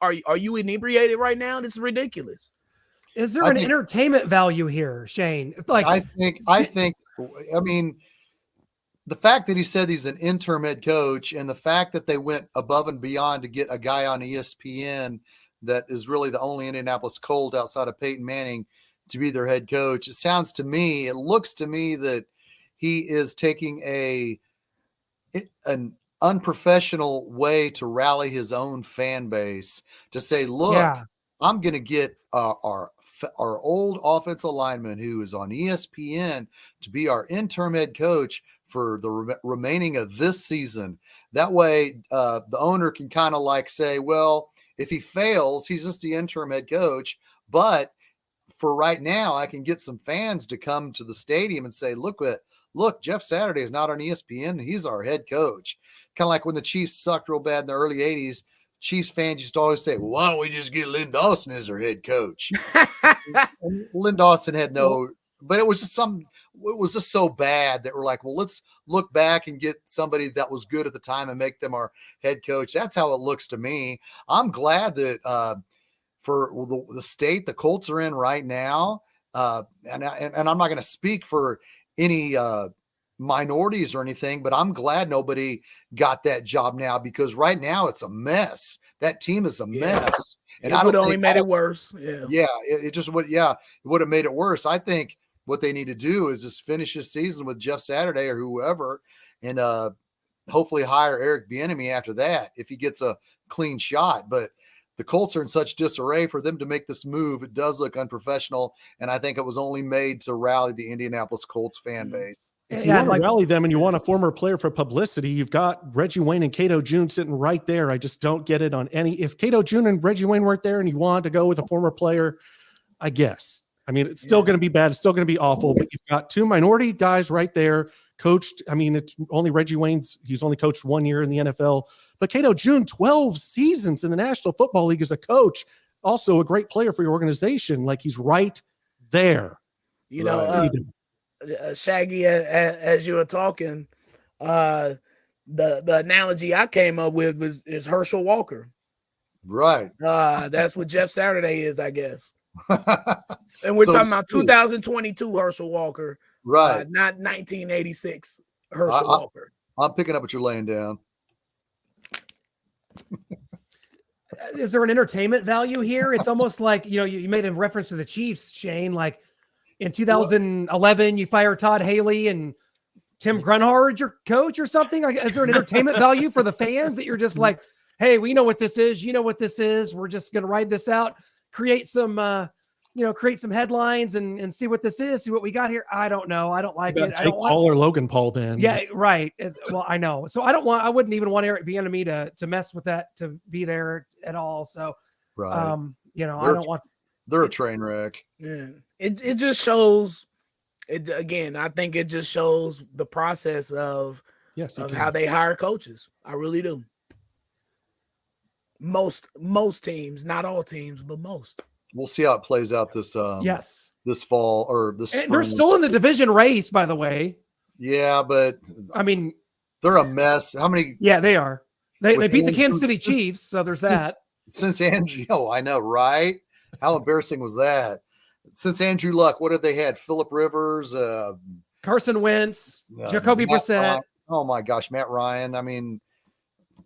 inebriated right now? This is ridiculous. Is there an entertainment value here, Shane? Like, I think, I mean, the fact that he said he's an interim head coach, and the fact that they went above and beyond to get a guy on ESPN that is really the only Indianapolis Colt outside of Peyton Manning to be their head coach, it looks to me that he is taking an unprofessional way to rally his own fan base to say, look, I'm going to get our old offensive lineman who is on ESPN to be our interim head coach for the remaining of this season. That way, the owner can kind of like say, well, if he fails, he's just the interim head coach. But for right now, I can get some fans to come to the stadium and say, look, Jeff Saturday is not on ESPN. He's our head coach. Kind of like when the Chiefs sucked real bad in the early 80s, Chiefs fans used to always say, well, why don't we just get Lynn Dawson as our head coach? Lynn Dawson had but it was just so bad that we're like, well, let's look back and get somebody that was good at the time and make them our head coach. That's how it looks to me. I'm glad that for the state the Colts are in right now, and I'm not going to speak for any minorities or anything, but I'm glad nobody got that job now, because right now it's a mess. That team is a mess. And it would only made it worse. It just would. Yeah, it would have made it worse. I think what they need to do is just finish this season with Jeff Saturday or whoever, and hopefully hire Eric Bieniemy after that if he gets a clean shot. But the Colts are in such disarray. For them to make this move, it does look unprofessional, and I think it was only made to rally the Indianapolis Colts fan base. If you want to rally them and you want a former player for publicity, you've got Reggie Wayne and Cato June sitting right there. I just don't get it on any. If Cato June and Reggie Wayne weren't there and you want to go with a former player, I guess. I mean, it's still going to be bad. It's still going to be awful. But you've got two minority guys right there, coached. I mean, it's only Reggie Wayne's. He's only coached 1 year in the NFL. But Cato June, 12 seasons in the National Football League as a coach. Also a great player for your organization. Like, he's right there. You know, Shaggy, as you were talking, the analogy I came up with is Herschel Walker. Right. That's what Jeff Saturday is, I guess. And we're talking about 2022 Herschel Walker, right? Not 1986 Herschel Walker. I'm picking up what you're laying down. Is there an entertainment value here? It's almost like, you made a reference to the Chiefs, Shane. Like in 2011, you fired Todd Haley and Tim Grunhard, your coach or something. Like, is there an entertainment value for the fans that you're just like, hey, we know what this is. You know what this is. We're just going to ride this out, create some headlines and see what this is, see what we got here. I don't know. I don't like it. Jake Paul or Logan Paul then. Yeah, right. Well, I know. So I wouldn't even want Eric Bieniemy to mess with that, to be there at all. So, right. I don't want. They're a train wreck. Yeah. It just shows Again, I think it just shows the process of how they hire coaches. I really do. Most teams, not all teams, but most. We'll see how it plays out this this fall or this spring. They're still in the division race, by the way. Yeah, but I mean, they're a mess. How many? Yeah, they are. They beat the Kansas City Chiefs, so there's that. Since Andrew, I know, right? How embarrassing was that? Since Andrew Luck, what have they had? Phillip Rivers, Carson Wentz, Jacoby Brissett. Oh my gosh, Matt Ryan. I mean,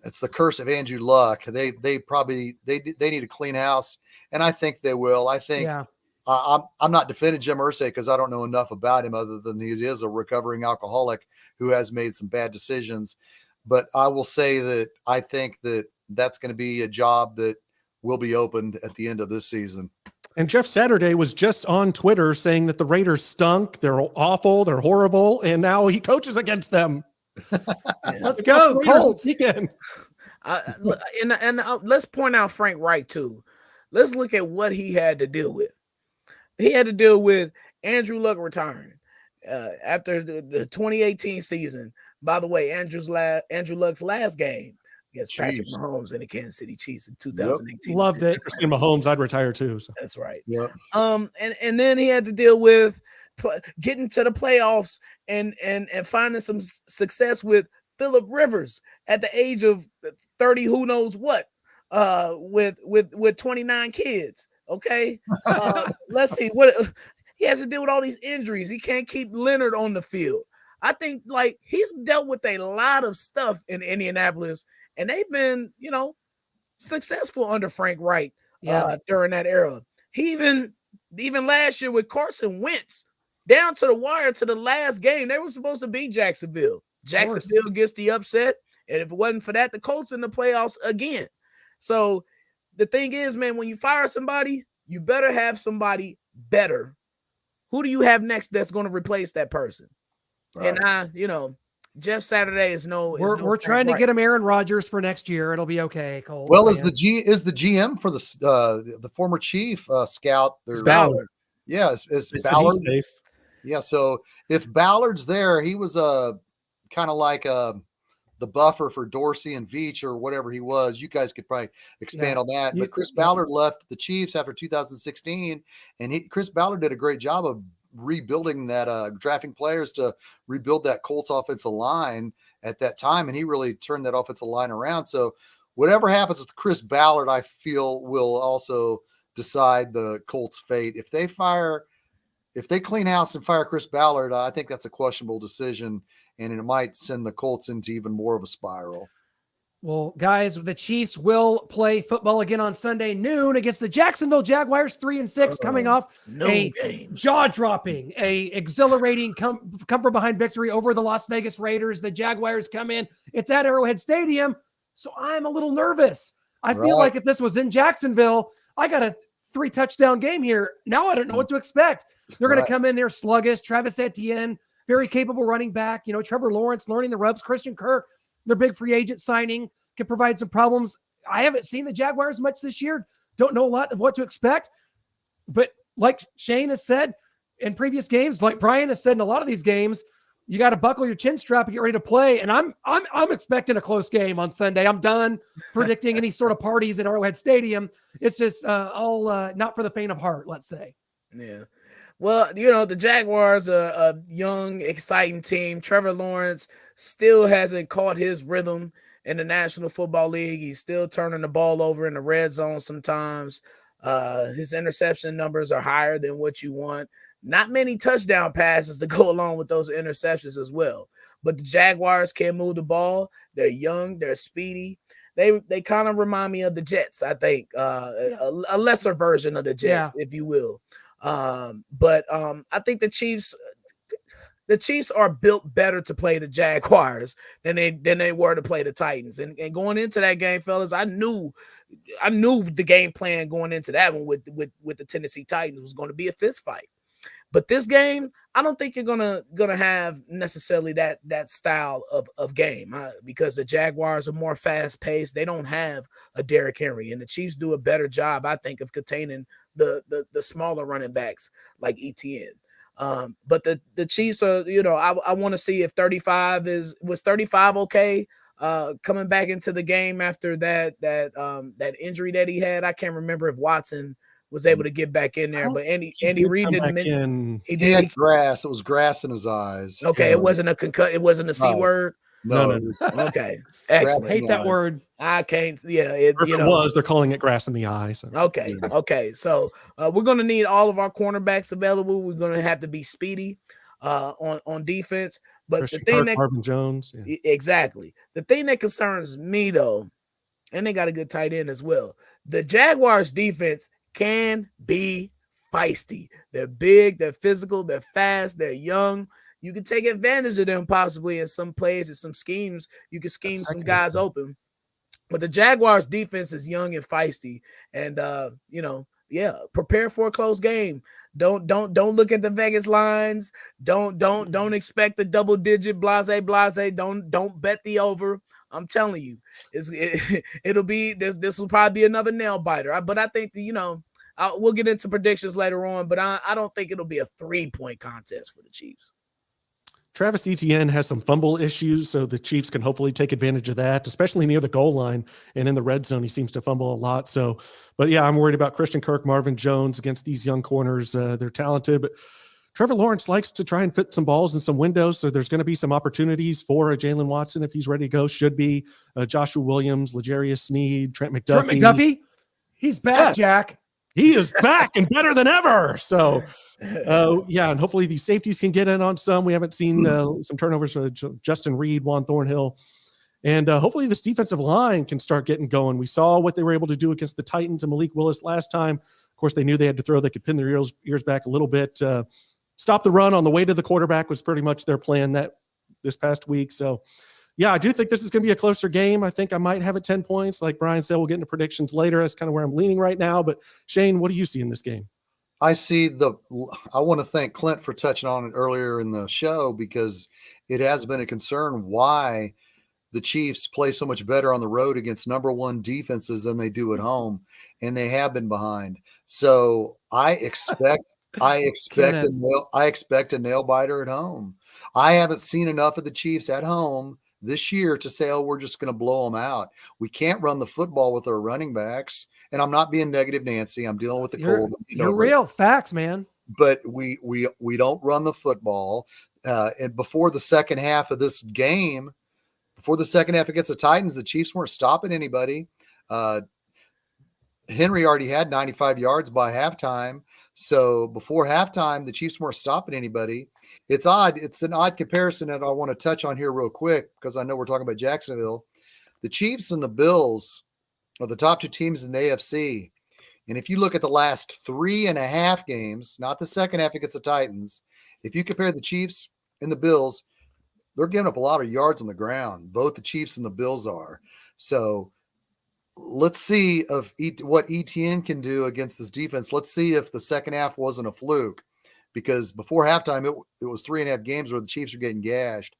it's the curse of Andrew Luck. They need to clean house, and I think they will. I think. Yeah. I'm not defending Jim Irsay because I don't know enough about him other than he is a recovering alcoholic who has made some bad decisions. But I will say that I think that that's going to be a job that will be opened at the end of this season. And Jeff Saturday was just on Twitter saying that the Raiders stunk. They're awful. They're horrible. And now he coaches against them. Let's go, Colts. And let's point out Frank Reich too. Let's look at what he had to deal with. He had to deal with Andrew Luck retiring after the 2018 season. By the way, Andrew Luck's last game against Patrick Mahomes and the Kansas City Chiefs in 2018. Loved it. If Mahomes, I'd retire too. So. That's right. Yep. And then he had to deal with getting to the playoffs and finding some success with Phillip Rivers at the age of 30, who knows what, with 29 kids. Okay. Let's see what he has to deal with all these injuries. He can't keep Leonard on the field. I think like he's dealt with a lot of stuff in Indianapolis, and they've been, successful under Frank Reich during that era. He even last year with Carson Wentz down to the wire to the last game. They were supposed to beat Jacksonville. Jacksonville gets the upset, and if it wasn't for that, the Colts in the playoffs again. So the thing is, man, when you fire somebody, you better have somebody better. Who do you have next that's going to replace that person? Right. And Jeff Saturday is no. We're trying to get him Aaron Rodgers for next year. It'll be okay, Cole. Well, is the GM for the former chief scout? Ballard. Yeah, is Ballard safe? Yeah. So if Ballard's there, he was kind of like the buffer for Dorsey and Veach or whatever he was. You guys could probably expand on that. But Chris Ballard left the Chiefs after 2016, and Chris Ballard did a great job of rebuilding that, drafting players to rebuild that Colts offensive line at that time, and he really turned that offensive line around. So whatever happens with Chris Ballard, I feel will also decide the Colts' fate. If they clean house and fire Chris Ballard, I think that's a questionable decision, and it might send the Colts into even more of a spiral. Well, guys, the Chiefs will play football again on Sunday noon against the Jacksonville Jaguars, 3-6, coming off jaw-dropping, exhilarating come from behind victory over the Las Vegas Raiders. The Jaguars come in. It's at Arrowhead Stadium, so I'm a little nervous. I feel like if this was in Jacksonville, I got a 3-touchdown game here. Now I don't know what to expect. They're going to come in there sluggish. Travis Etienne, very capable running back. Trevor Lawrence learning the ropes. Christian Kirk, their big free agent signing, can provide some problems. I haven't seen the Jaguars much this year. Don't know a lot of what to expect. But like Shane has said in previous games, like Brian has said in a lot of these games, you got to buckle your chin strap and get ready to play. And I'm expecting a close game on Sunday. I'm done predicting any sort of parties at Arrowhead Stadium. It's just all not for the faint of heart, let's say. Yeah. Well, the Jaguars are a young, exciting team. Trevor Lawrence still hasn't caught his rhythm in the National Football League. He's still turning the ball over in the red zone sometimes. His interception numbers are higher than what you want. Not many touchdown passes to go along with those interceptions as well. But the Jaguars can move the ball. They're young. They're speedy. They kind of remind me of the Jets, I think. A lesser version of the Jets, if you will. But I think the Chiefs are built better to play the Jaguars than they were to play the Titans. And going into that game, fellas, I knew the game plan going into that one with the Tennessee Titans was going to be a fist fight. But this game, I don't think you're gonna have necessarily that style of game because the Jaguars are more fast paced. They don't have a Derrick Henry, and the Chiefs do a better job, I think, of containing the smaller running backs like ETN. But the Chiefs are, I want to see if 35 was 35 okay. Coming back into the game after that injury that he had. I can't remember if Watson was able to get back in there, but Andy Reid didn't mention he had grass. It was grass in his eyes. Okay, so. It wasn't a it wasn't a C word. No. Okay, excellent. Hate that word. I can't. Yeah, if it was, they're calling it grass in the eye. So. Okay. So we're gonna need all of our cornerbacks available. We're gonna have to be speedy on defense. But Christian the thing Kirk, Marvin Jones, exactly. The thing that concerns me though, and they got a good tight end as well. The Jaguars defense can be feisty. They're big, they're physical, they're fast, they're young. You can take advantage of them possibly in some plays and some schemes. You can scheme some guys open. But the Jaguars defense is young and feisty. And prepare for a close game. Don't look at the Vegas lines. Don't expect the double digit blase. Don't bet the over. I'm telling you, it'll be this will probably be another nail biter. But I think we'll get into predictions later on, but I don't think it'll be a 3-point contest for the Chiefs. Travis Etienne has some fumble issues, so the Chiefs can hopefully take advantage of that, especially near the goal line and in the red zone. He seems to fumble a lot. So, but yeah, I'm worried about Christian Kirk, Marvin Jones against these young corners. They're talented, but Trevor Lawrence likes to try and fit some balls in some windows. So there's going to be some opportunities for Jalen Watson if he's ready to go. Should be Joshua Williams, L'Jarius Sneed, Trent McDuffie. He's back, yes. Jack. He is back and better than ever. So, and hopefully these safeties can get in on some. We haven't seen some turnovers for Justin Reed, Juan Thornhill. And hopefully this defensive line can start getting going. We saw what they were able to do against the Titans and Malik Willis last time. Of course, they knew they had to throw. They could pin their ears back a little bit. Stop the run on the way to the quarterback was pretty much their plan this past week. So, yeah, I do think this is going to be a closer game. I think I might have it 10 points. Like Brian said, we'll get into predictions later. That's kind of where I'm leaning right now. But Shane, what do you see in this game? I want to thank Clint for touching on it earlier in the show, because it has been a concern why the Chiefs play so much better on the road against number one defenses than they do at home. And they have been behind. So I expect a nail biter at home. I haven't seen enough of the Chiefs at home this year to say, we're just going to blow them out. We can't run the football with our running backs. And I'm not being negative, Nancy. I'm dealing with the cold. You're real facts, man. But we don't run the football. And before the second half of this game, before the second half against the Titans, the Chiefs weren't stopping anybody. Henry already had 95 yards by halftime. So before halftime, the Chiefs weren't stopping anybody. It's odd. It's an odd comparison that I want to touch on here real quick, because I know we're talking about Jacksonville. The Chiefs and the Bills are the top two teams in the AFC. And if you look at the last 3.5 games, not the second half against the Titans, if you compare the Chiefs and the Bills, they're giving up a lot of yards on the ground. Both the Chiefs and the Bills are. So let's see what ETN can do against this defense. Let's see if the second half wasn't a fluke, because before halftime, it was 3.5 games where the Chiefs are getting gashed.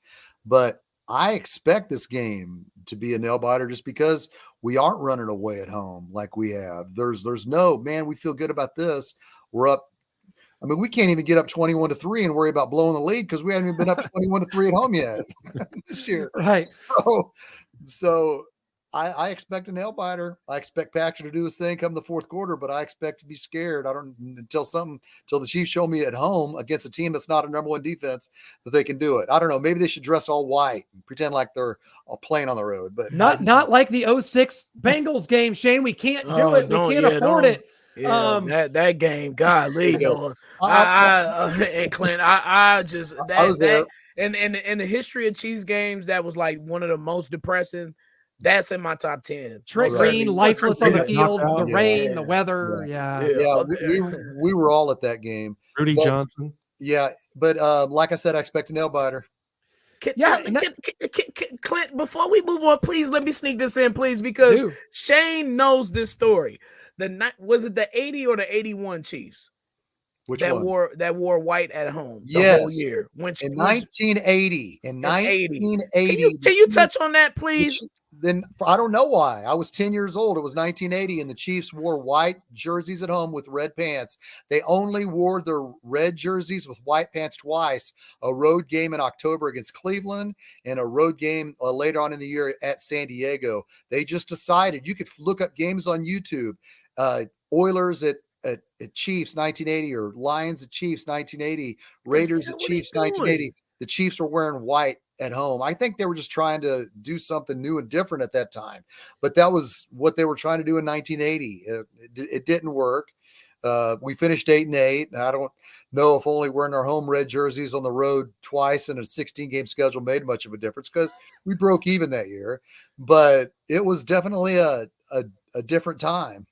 But I expect this game to be a nail biter, just because we aren't running away at home like we have. There's no, man, we feel good about this. We're up. I mean, we can't even get up 21-3 and worry about blowing the lead, because we haven't even been up 21-3 at home yet this year. Right. So I expect a nail biter. I expect Patrick to do his thing come the fourth quarter, but I expect to be scared. Until the Chiefs show me at home against a team that's not a number one defense that they can do it. I don't know. Maybe they should dress all white and pretend like they're playing on the road, but not like the 06 Bengals game, Shane. We can't do it. We can't afford it. Yeah, that game, golly, and Clint, I just that in the history of Chiefs games, that was like one of the most depressing. That's in my top 10. Trent Green, lifeless on the field, the rain, the weather. Yeah. We were all at that game. Rudy Johnson. Yeah, but like I said, I expect a nail biter. Clint, before we move on, please let me sneak this in, please, because Shane knows this story. Was it the 80 or the 81 Chiefs? Which one? wore white at home the whole year. In 1980. Can you touch on that, please? then I don't know why. I was 10 years old. It was 1980, and the Chiefs wore white jerseys at home with red pants. They only wore their red jerseys with white pants twice, a road game in October against Cleveland and a road game later on in the year at San Diego. They just decided. You could look up games on YouTube. Oilers at Chiefs 1980 or Lions at Chiefs 1980, Raiders at Chiefs 1980. The Chiefs were wearing white at home. I think they were just trying to do something new and different at that time, but that was what they were trying to do in 1980. It didn't work. We finished 8-8. I don't know if only wearing our home red jerseys on the road twice in a 16-game schedule made much of a difference, because we broke even that year, but it was definitely a different time.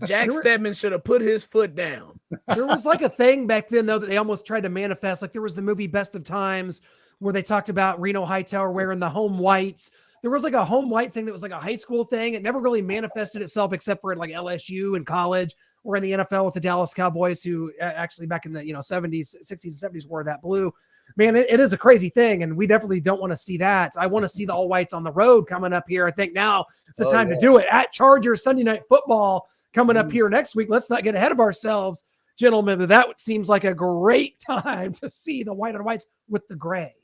Jack Stedman should have put his foot down. There was like a thing back then, though, that they almost tried to manifest. Like there was the movie Best of Times where they talked about Reno Hightower wearing the home whites. There was like a home white thing that was like a high school thing. It never really manifested itself except for like LSU in college or in the NFL with the Dallas Cowboys, who actually back in the 70s, 60s, and 70s wore that blue. Man, it is a crazy thing, and we definitely don't want to see that. I want to see the all whites on the road coming up here. I think now it's the time to do it. At Chargers Sunday Night Football coming up here next week. Let's not get ahead of ourselves, gentlemen, but that seems like a great time to see the white on whites with the gray.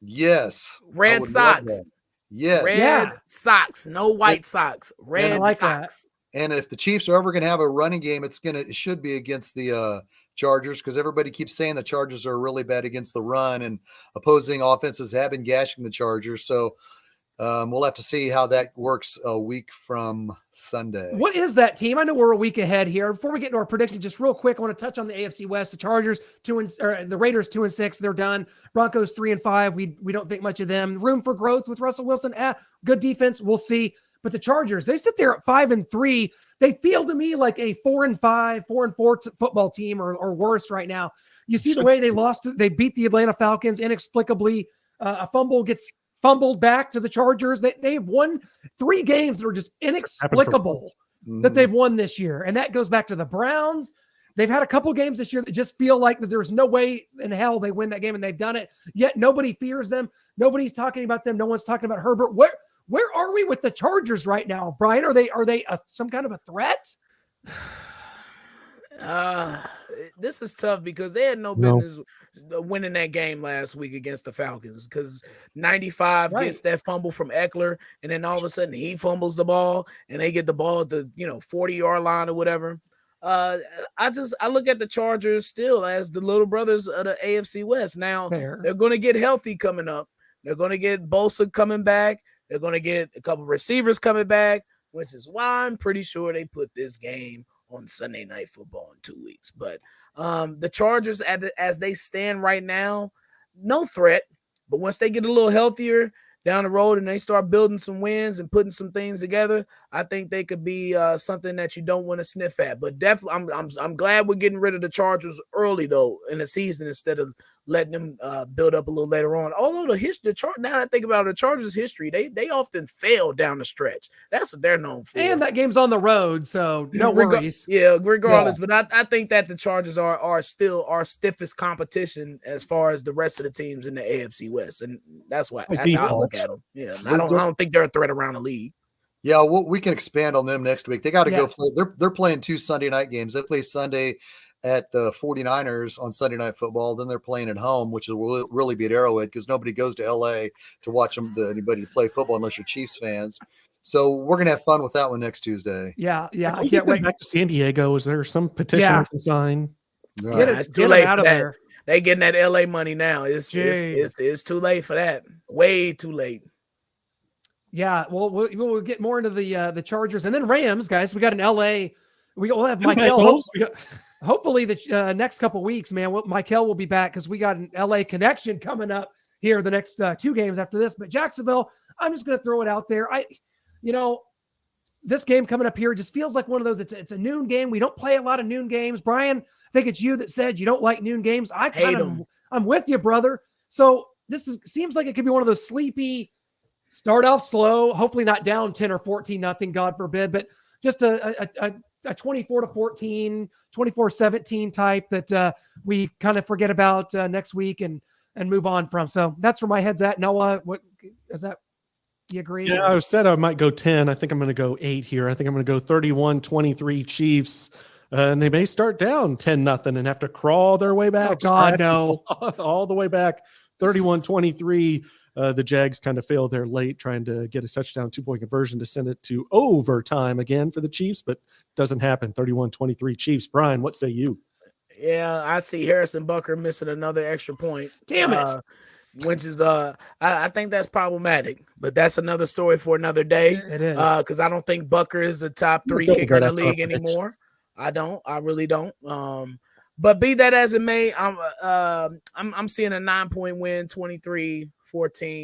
Yes. Red socks. Yes. Red socks. No white socks. Red socks. And if the Chiefs are ever going to have a running game, it should be against the Chargers, because everybody keeps saying the Chargers are really bad against the run, and opposing offenses have been gashing the Chargers. So we'll have to see how that works a week from Sunday. What is that team? I know we're a week ahead here. Before we get into our prediction, just real quick, I want to touch on the AFC West. The Chargers the Raiders 2-6, they're done. Broncos 3-5. We don't think much of them. Room for growth with Russell Wilson. Good defense. We'll see. But the Chargers, they sit there at 5-3. They feel to me like a 4-5, 4-4 football team or worse right now. You see the way they beat the Atlanta Falcons inexplicably. A fumble gets fumbled back to the Chargers. They've won 3 games that are just inexplicable that they've won this year. And that goes back to the Browns. They've had a couple games this year that just feel like that there's no way in hell they win that game, and they've done it. Yet nobody fears them. Nobody's talking about them. No one's talking about Herbert. Where are we with the Chargers right now, Brian? Are they some kind of a threat? This is tough because they had no business winning that game last week against the Falcons, because 95 gets that fumble from Eckler, and then all of a sudden he fumbles the ball and they get the ball at the 40-yard line or whatever. I look at the Chargers still as the little brothers of the AFC West. Now they're going to get healthy coming up. They're going to get Bosa coming back. They're going to get a couple receivers coming back, which is why I'm pretty sure they put this game on Sunday Night Football in 2 weeks. But the Chargers, as they stand right now, no threat. But once they get a little healthier down the road and they start building some wins and putting some things together, I think they could be something that you don't want to sniff at. But definitely, I'm glad we're getting rid of the Chargers early though in the season instead of letting them build up a little later on. Although now that I think about the Chargers' history, they often fail down the stretch. That's what they're known for. And that game's on the road, so no worries. Regardless. Yeah. But I think that the Chargers are still our stiffest competition as far as the rest of the teams in the AFC West, and that's how I look at them. Yeah, I don't think they're a threat around the league. Yeah, we can expand on them next week. They got to go play. They're playing 2 Sunday night games. They play Sunday at the 49ers on Sunday Night Football. Then they're playing at home, which will really be at Arrowhead, because nobody goes to LA to watch anybody to play football unless you're Chiefs fans. So we're going to have fun with that one next Tuesday. Yeah. I can't wait back to San Diego. Is there some petition we can sign? It's too late out of there. They getting that LA money now. It's too late for that. Way too late. Yeah, well, we'll get more into the Chargers and then Rams, guys. We got an LA. We'll have Michael. Hopefully the next couple weeks, man. Michael will be back because we got an LA connection coming up here the next 2 games after this. But Jacksonville, I'm just going to throw it out there. This game coming up here just feels like one of those. It's a noon game. We don't play a lot of noon games. Brian, I think it's you that said you don't like noon games. I'm with you, brother. So seems like it could be one of those sleepy, start off slow, hopefully not down 10 or 14-0, God forbid, but just a 24-14, 24-17 type that we kind of forget about next week and move on from. So that's where my head's at. Noah, what is that? You agree? Yeah, I said I might go 10. I think I'm going to go 8 here. I think I'm going to go 31-23 Chiefs. And they may start down 10-0 and have to crawl their way back. Oh, God, no. All the way back. 31-23. The Jags kind of failed there late, trying to get a touchdown 2-point conversion to send it to overtime again for the Chiefs, but doesn't happen. 31-23 Chiefs. Brian, what say you? Yeah, I see Harrison Bucker missing another extra point. Damn it. Which is I think that's problematic, but that's another story for another day. It is. Because I don't think Bucker is a top 3 kicker in the league anymore. I really don't. But be that as it may, I'm seeing a 9-point win, 23-14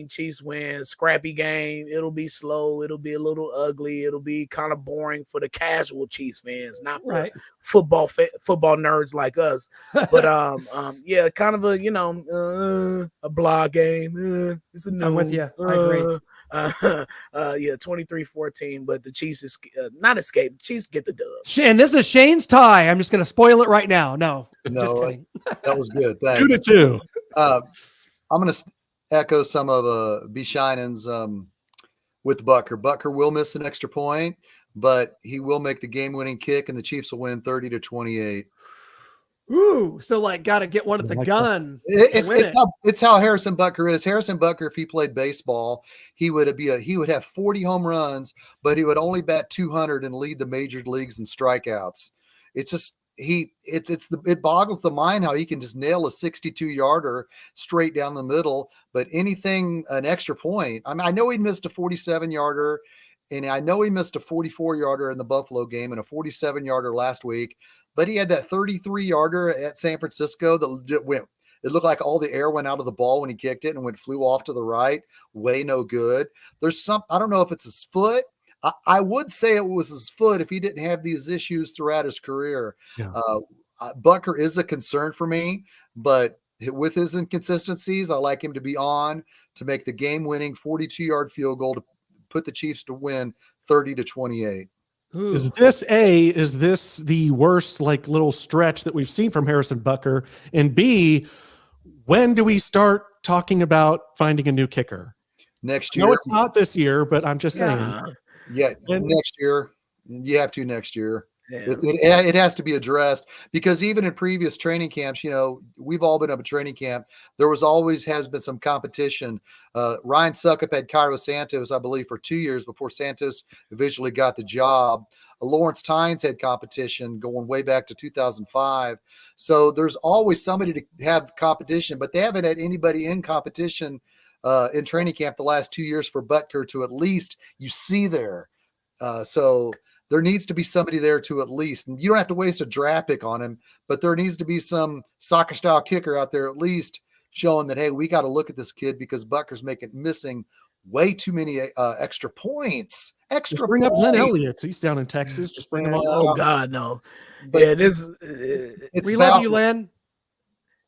Chiefs win. Scrappy game. It'll be slow. It'll be a little ugly. It'll be kind of boring for the casual Chiefs fans, not for football nerds like us. But yeah, kind of a a blog game. It's a no. I'm with you. I agree. Yeah, 23-14, but the Chiefs not escape. Chiefs get the dub. And this is Shane's tie. I'm just going to spoil it right now. No, just kidding. That was good. Thanks. 2-2. I'm going to echo some of Bishinen's with Bucker. Bucker will miss an extra point, but he will make the game-winning kick, and the Chiefs will win 30-28. Ooh, so like got to get one at the gun. It's how Harrison Bucker is. Harrison Bucker, if he played baseball, he would have 40 home runs, but he would only bat 200 and lead the major leagues in strikeouts. It's just it boggles the mind how he can just nail a 62-yarder straight down the middle, but anything an extra point. I mean, I know he missed a 47-yarder. And I know he missed a 44-yarder in the Buffalo game and a 47-yarder last week, but he had that 33-yarder at San Francisco that went. It looked like all the air went out of the ball when he kicked it and flew off to the right. Way no good. I don't know if it's his foot. I would say it was his foot if he didn't have these issues throughout his career. Yeah. Bucker is a concern for me, but with his inconsistencies, I like him to be on to make the game-winning 42-yard field goal to put the Chiefs to win 30-28. Is this the worst little stretch that we've seen from Harrison Bucker? And B, when do we start talking about finding a new kicker? Next year. No, it's not this year, but I'm just saying. Yeah, next year. You have to next year. Yeah. It has to be addressed because even in previous training camps, we've all been up at training camp. There has been some competition. Ryan Suckup had Cairo Santos, I believe, for 2 years before Santos eventually got the job. Lawrence Tynes had competition going way back to 2005. So there's always somebody to have competition, but they haven't had anybody in competition in training camp the last 2 years for Butker to at least you see there. So there needs to be somebody there to at least, and you don't have to waste a draft pick on him, but there needs to be some soccer style kicker out there at least showing that, hey, we got to look at this kid because Butker's missing way too many extra points. Just bring up Glenn Elliott. He's down in Texas. Just bring him on. Oh God, no. But yeah, we love you, Len.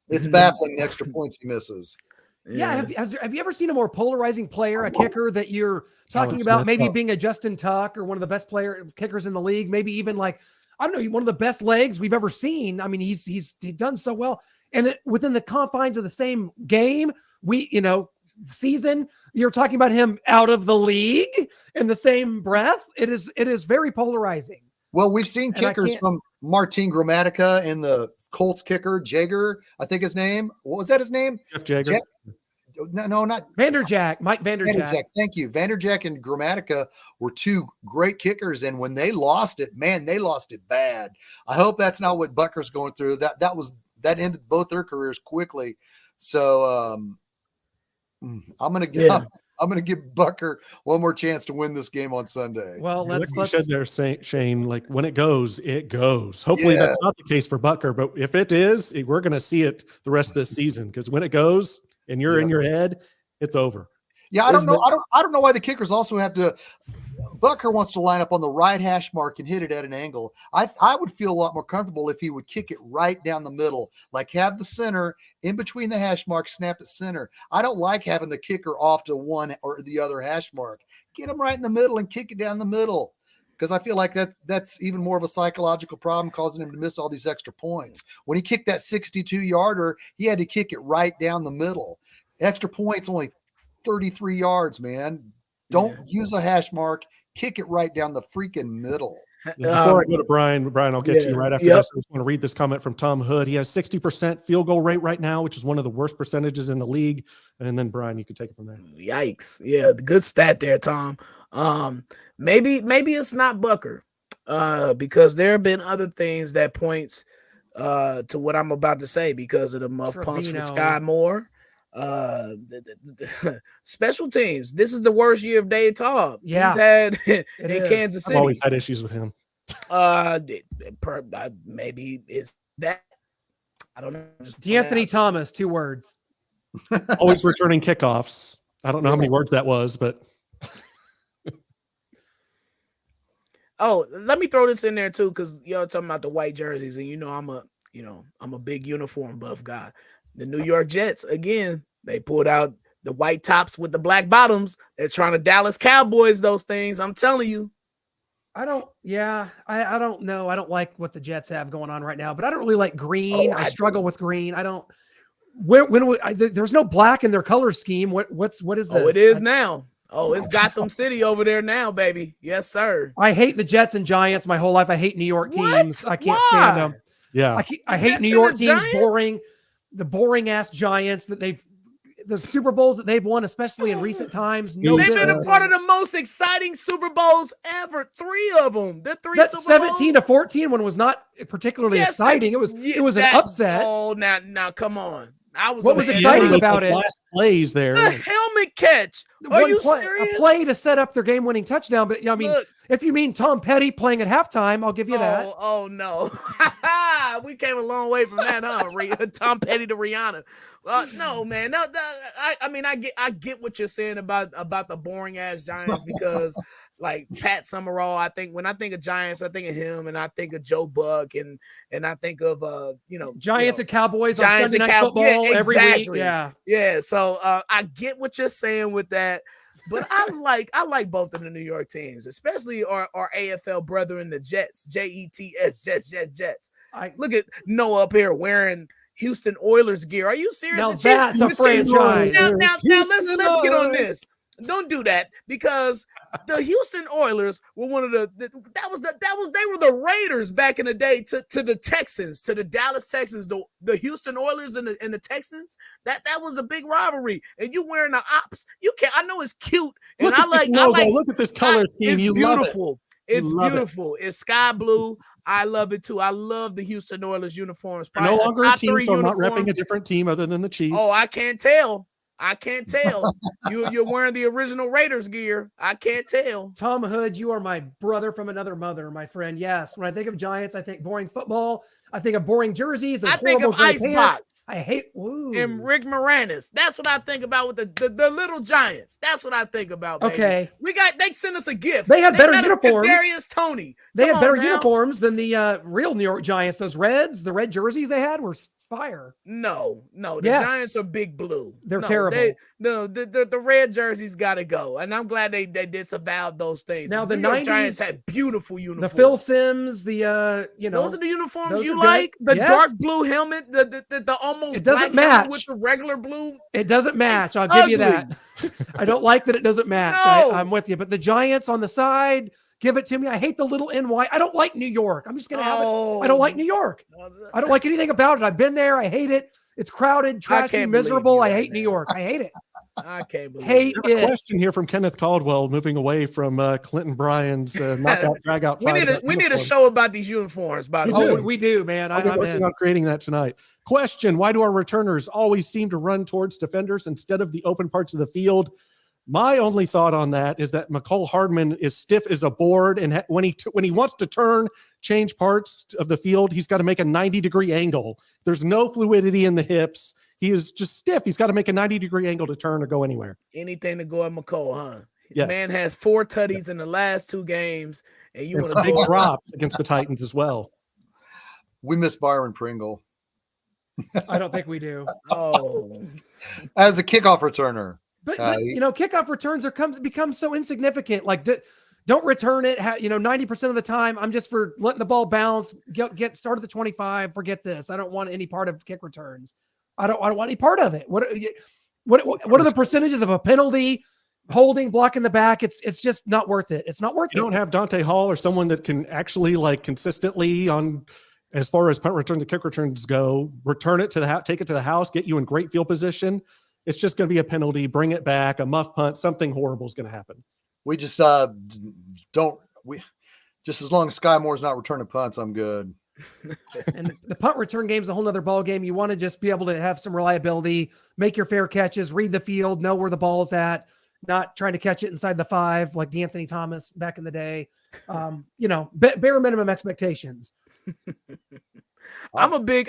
It's baffling the extra points he misses. Yeah. Have you ever seen a more polarizing player, a kicker that you're talking about maybe being a Justin Tuck or one of the best kickers in the league, maybe even I don't know, one of the best legs we've ever seen. I mean, he's done so well. And within the confines of the same game, season, you're talking about him out of the league in the same breath. It is very polarizing. Well, we've seen kickers from Martin Gramatica and the Colts kicker, Jager, I think his name. What was that his name? Jeff Jager. No, not Vanderjack. Mike Vanderjack. Thank you. Vanderjack and Gramatica were two great kickers, and when they lost it, man, they lost it bad. I hope that's not what Bucker's going through. That ended both their careers quickly. So I'm gonna give Bucker one more chance to win this game on Sunday. Well, let's Shane, when it goes, it goes. Hopefully that's not the case for Bucker, but if it is, we're going to see it the rest of this season because when it goes and you're in your head, it's over. Yeah, I don't know why the kickers also have to. Bucker wants to line up on the right hash mark and hit it at an angle. I would feel a lot more comfortable if he would kick it right down the middle, like have the center in between the hash mark, snap at center. I don't like having the kicker off to one or the other hash mark. Get him right in the middle and kick it down the middle, because I feel like that's even more of a psychological problem, causing him to miss all these extra points. When he kicked that 62-yarder, he had to kick it right down the middle. Extra points only 33 yards, man. Don't use a hash mark. Kick it right down the freaking middle. Before I go to Brian, I'll get to you right after Yep. this. I just want to read this comment from Tom Hood. He has 60% field goal rate right now, which is one of the worst percentages in the league. And then Brian, you can take it from there. Yikes. Yeah, the good stat there, Tom. Maybe it's not Booker. Because there have been other things that points to what I'm about to say because of the muff punch with Sky Moore. Special teams. This is the worst year of Dave Taub he's had in Kansas City. I've always had issues with him. Maybe it's that. I don't know. D'Anthony Thomas, 2 words. Always returning kickoffs. I don't know how many words that was, but let me throw this in there too, because y'all talking about the white jerseys, and I'm a big uniform buff guy. The New York Jets, again, they pulled out the white tops with the black bottoms. They're trying to Dallas Cowboys those things. I'm telling you. I don't know. I don't like what the Jets have going on right now, but I don't really like green. I struggle with green. I don't. There's no black in their color scheme. What is this? Oh, it is now. Oh, it's Gotham City over there now, baby. Yes, sir. I hate the Jets and Giants my whole life. I hate New York teams. I can't stand them. Yeah, I hate New York teams. Boring. The boring ass Giants that the Super Bowls that they've won, especially in recent times. They've been a part of the most exciting Super Bowls ever. 3 of them. The 3 that Super Bowls. 17-14 one was not particularly exciting. It was an upset. Oh, now come on. What was exciting about it? Last plays there. The helmet catch. Are you serious? A play to set up their game-winning touchdown. But I mean, if you mean Tom Petty playing at halftime, I'll give you that. Oh no, we came a long way from that, huh? Tom Petty to Rihanna. No, man. No, I get what you're saying about the boring ass Giants because. Like Pat Summerall, when I think of Giants, I think of him, and I think of Joe Buck, and I think of Giants and Cowboys on Giants Sunday Night Football every week. Yeah. So I get what you're saying with that, but I like both of the New York teams, especially our AFL brethren, the Jets, Jets, Jets. I look at Noah up here wearing Houston Oilers gear. Are you serious? Now that's a franchise. Now let's get on this. Don't do that because the Houston Oilers were one of they were the Raiders back in the day to the Texans, to the Dallas Texans, the Houston Oilers and the Texans. That was a big rivalry. And you wearing the ops, you can't. I know it's cute, and I like. Look at this color scheme. It's beautiful. It's beautiful. It's sky blue. I love it too. I love the Houston Oilers uniforms. No longer a team, so I'm not repping a different team other than the Chiefs. Oh, I can't tell. You're wearing the original Raiders gear. I can't tell. Tom Hood, you are my brother from another mother, my friend. Yes, when I think of Giants, I think boring football. I think of boring jerseys. I think of Icebox. I hate and Rick Moranis. That's what I think about with the little Giants. That's what I think about. Baby. Okay, they sent us a gift. They had better uniforms. Darius Toney. They had better uniforms than the real New York Giants. Those Reds, the red jerseys they had were fire. No. The Giants are big blue. They're terrible. The red jerseys got to go, and I'm glad they disavowed those things. Now the New York 90s Giants had beautiful uniforms. The Phil Sims, those are the uniforms you like. The dark blue helmet, the almost it doesn't black match with the regular blue. It doesn't match. I'll give you that. I don't like that it doesn't match. No. I'm with you. But the Giants on the side, give it to me. I hate the little NY. I don't like New York. I'm just gonna have it. I don't like New York. I don't like anything about it. I've been there. I hate it. It's crowded, trashy, miserable. I hate New York. I hate it. I can't believe hate it. A question here from Kenneth Caldwell, moving away from Clinton Bryan's knockout drag-out fight. We need a show about these uniforms. We do, man. I'm working on creating that tonight. Question: why do our returners always seem to run towards defenders instead of the open parts of the field? My only thought on that is that McCole Hardman is stiff as a board, and when he wants to change parts of the field, he's got to make a 90-degree angle. There's no fluidity in the hips. He is just stiff. He's got to make a 90-degree angle to turn or go anywhere. Anything to go at McCole, huh? Yes. Man has 4 tutties in the last 2 games, and you want to big drops against the Titans as well. We miss Byron Pringle. I don't think we do. Oh, as a kickoff returner. But kickoff returns become so insignificant. Like, don't return it. 90% of the time, I'm just for letting the ball bounce, get started at the 25. Forget this. I don't want any part of kick returns. I don't want any part of it. What are the percentages of a penalty? holding, blocking the back. It's just not worth it. It's not worth You it. don't have Dante Hall or someone that can actually like consistently on as far as punt returns and kick returns go, return it to the house, take it to the house, get you in great field position. It's just going to be a penalty, bring it back, a muff punt, something horrible is going to happen. We just just as long as Sky Moore's not returning punts, I'm good. And the punt return game is a whole nother ball game. You want to just be able to have some reliability, make your fair catches, read the field, know where the ball's at, not trying to catch it inside the 5 like D'Anthony Thomas back in the day. Bare minimum expectations. I'm a big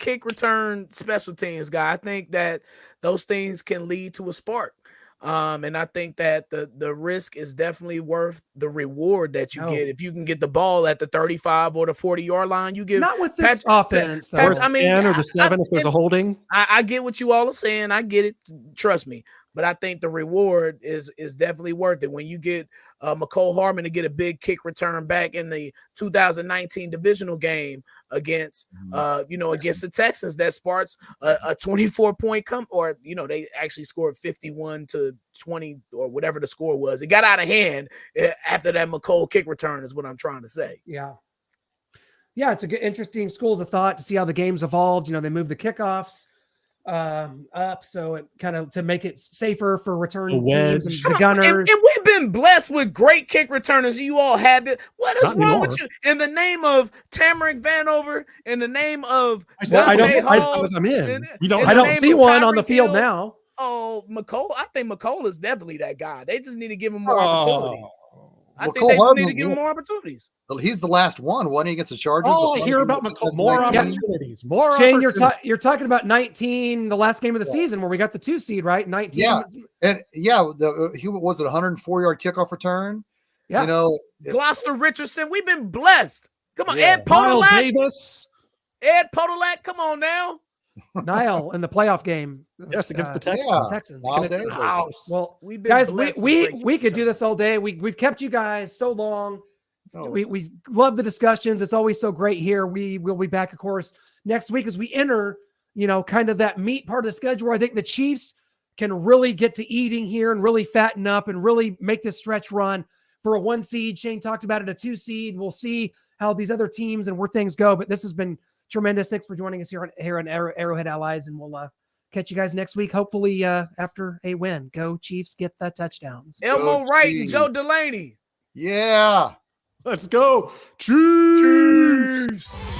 kick return special teams guy. I think that those things can lead to a spark. And I think that the risk is definitely worth the reward that you get. If you can get the ball at the 35 or the 40-yard line, you give not with this offense, though. Or the 10 or the 7 if there's a holding. I get what you all are saying. I get it. Trust me. But I think the reward is definitely worth it. When you get McCole Harmon to get a big kick return back in the 2019 divisional game against against the Texans, that sparks a 24-point they actually scored 51-20 or whatever the score was. It got out of hand after that McCole kick return is what I'm trying to say. Yeah, it's a good, interesting schools of thought to see how the game's evolved. They moved the kickoffs up, so it kind of to make it safer for return teams and the gunners. And we've been blessed with great kick returners. You all have it. What is wrong with you? In the name of Tamarick Vanover, in the name of I don't see one on the field now. Oh, McCole. I think McCole is definitely that guy. They just need to give him more opportunities. I think they just need to give him more opportunities. Well, he's the last one, wasn't he, against the Chargers? Oh, I hear about McCole. More opportunities. More Shane, opportunities. you're talking about 19, the last game of the season where we got the 2 seed, right? 19. Yeah, and he was it 104-yard kickoff return. Yeah, Gloucester Richardson. We've been blessed. Come on, Yeah. Ed Podolak. Davis. Ed Podolak. Come on now. Niall in the playoff game. Yes, against the Texans. Texans. Well, we could do this all day. We've kept you guys so long. Oh. We love the discussions. It's always so great here. We will be back, of course, next week as we enter, kind of that meat part of the schedule where I think the Chiefs can really get to eating here and really fatten up and really make this stretch run for a 1 seed. Shane talked about it, a 2 seed. We'll see how these other teams and where things go. But this has been tremendous. Thanks for joining us here on Arrowhead Allies, and we'll catch you guys next week, hopefully after a win. Go Chiefs, get the touchdowns. Elmo Wright and Joe Delaney. Yeah. Let's go. Chiefs. Chiefs.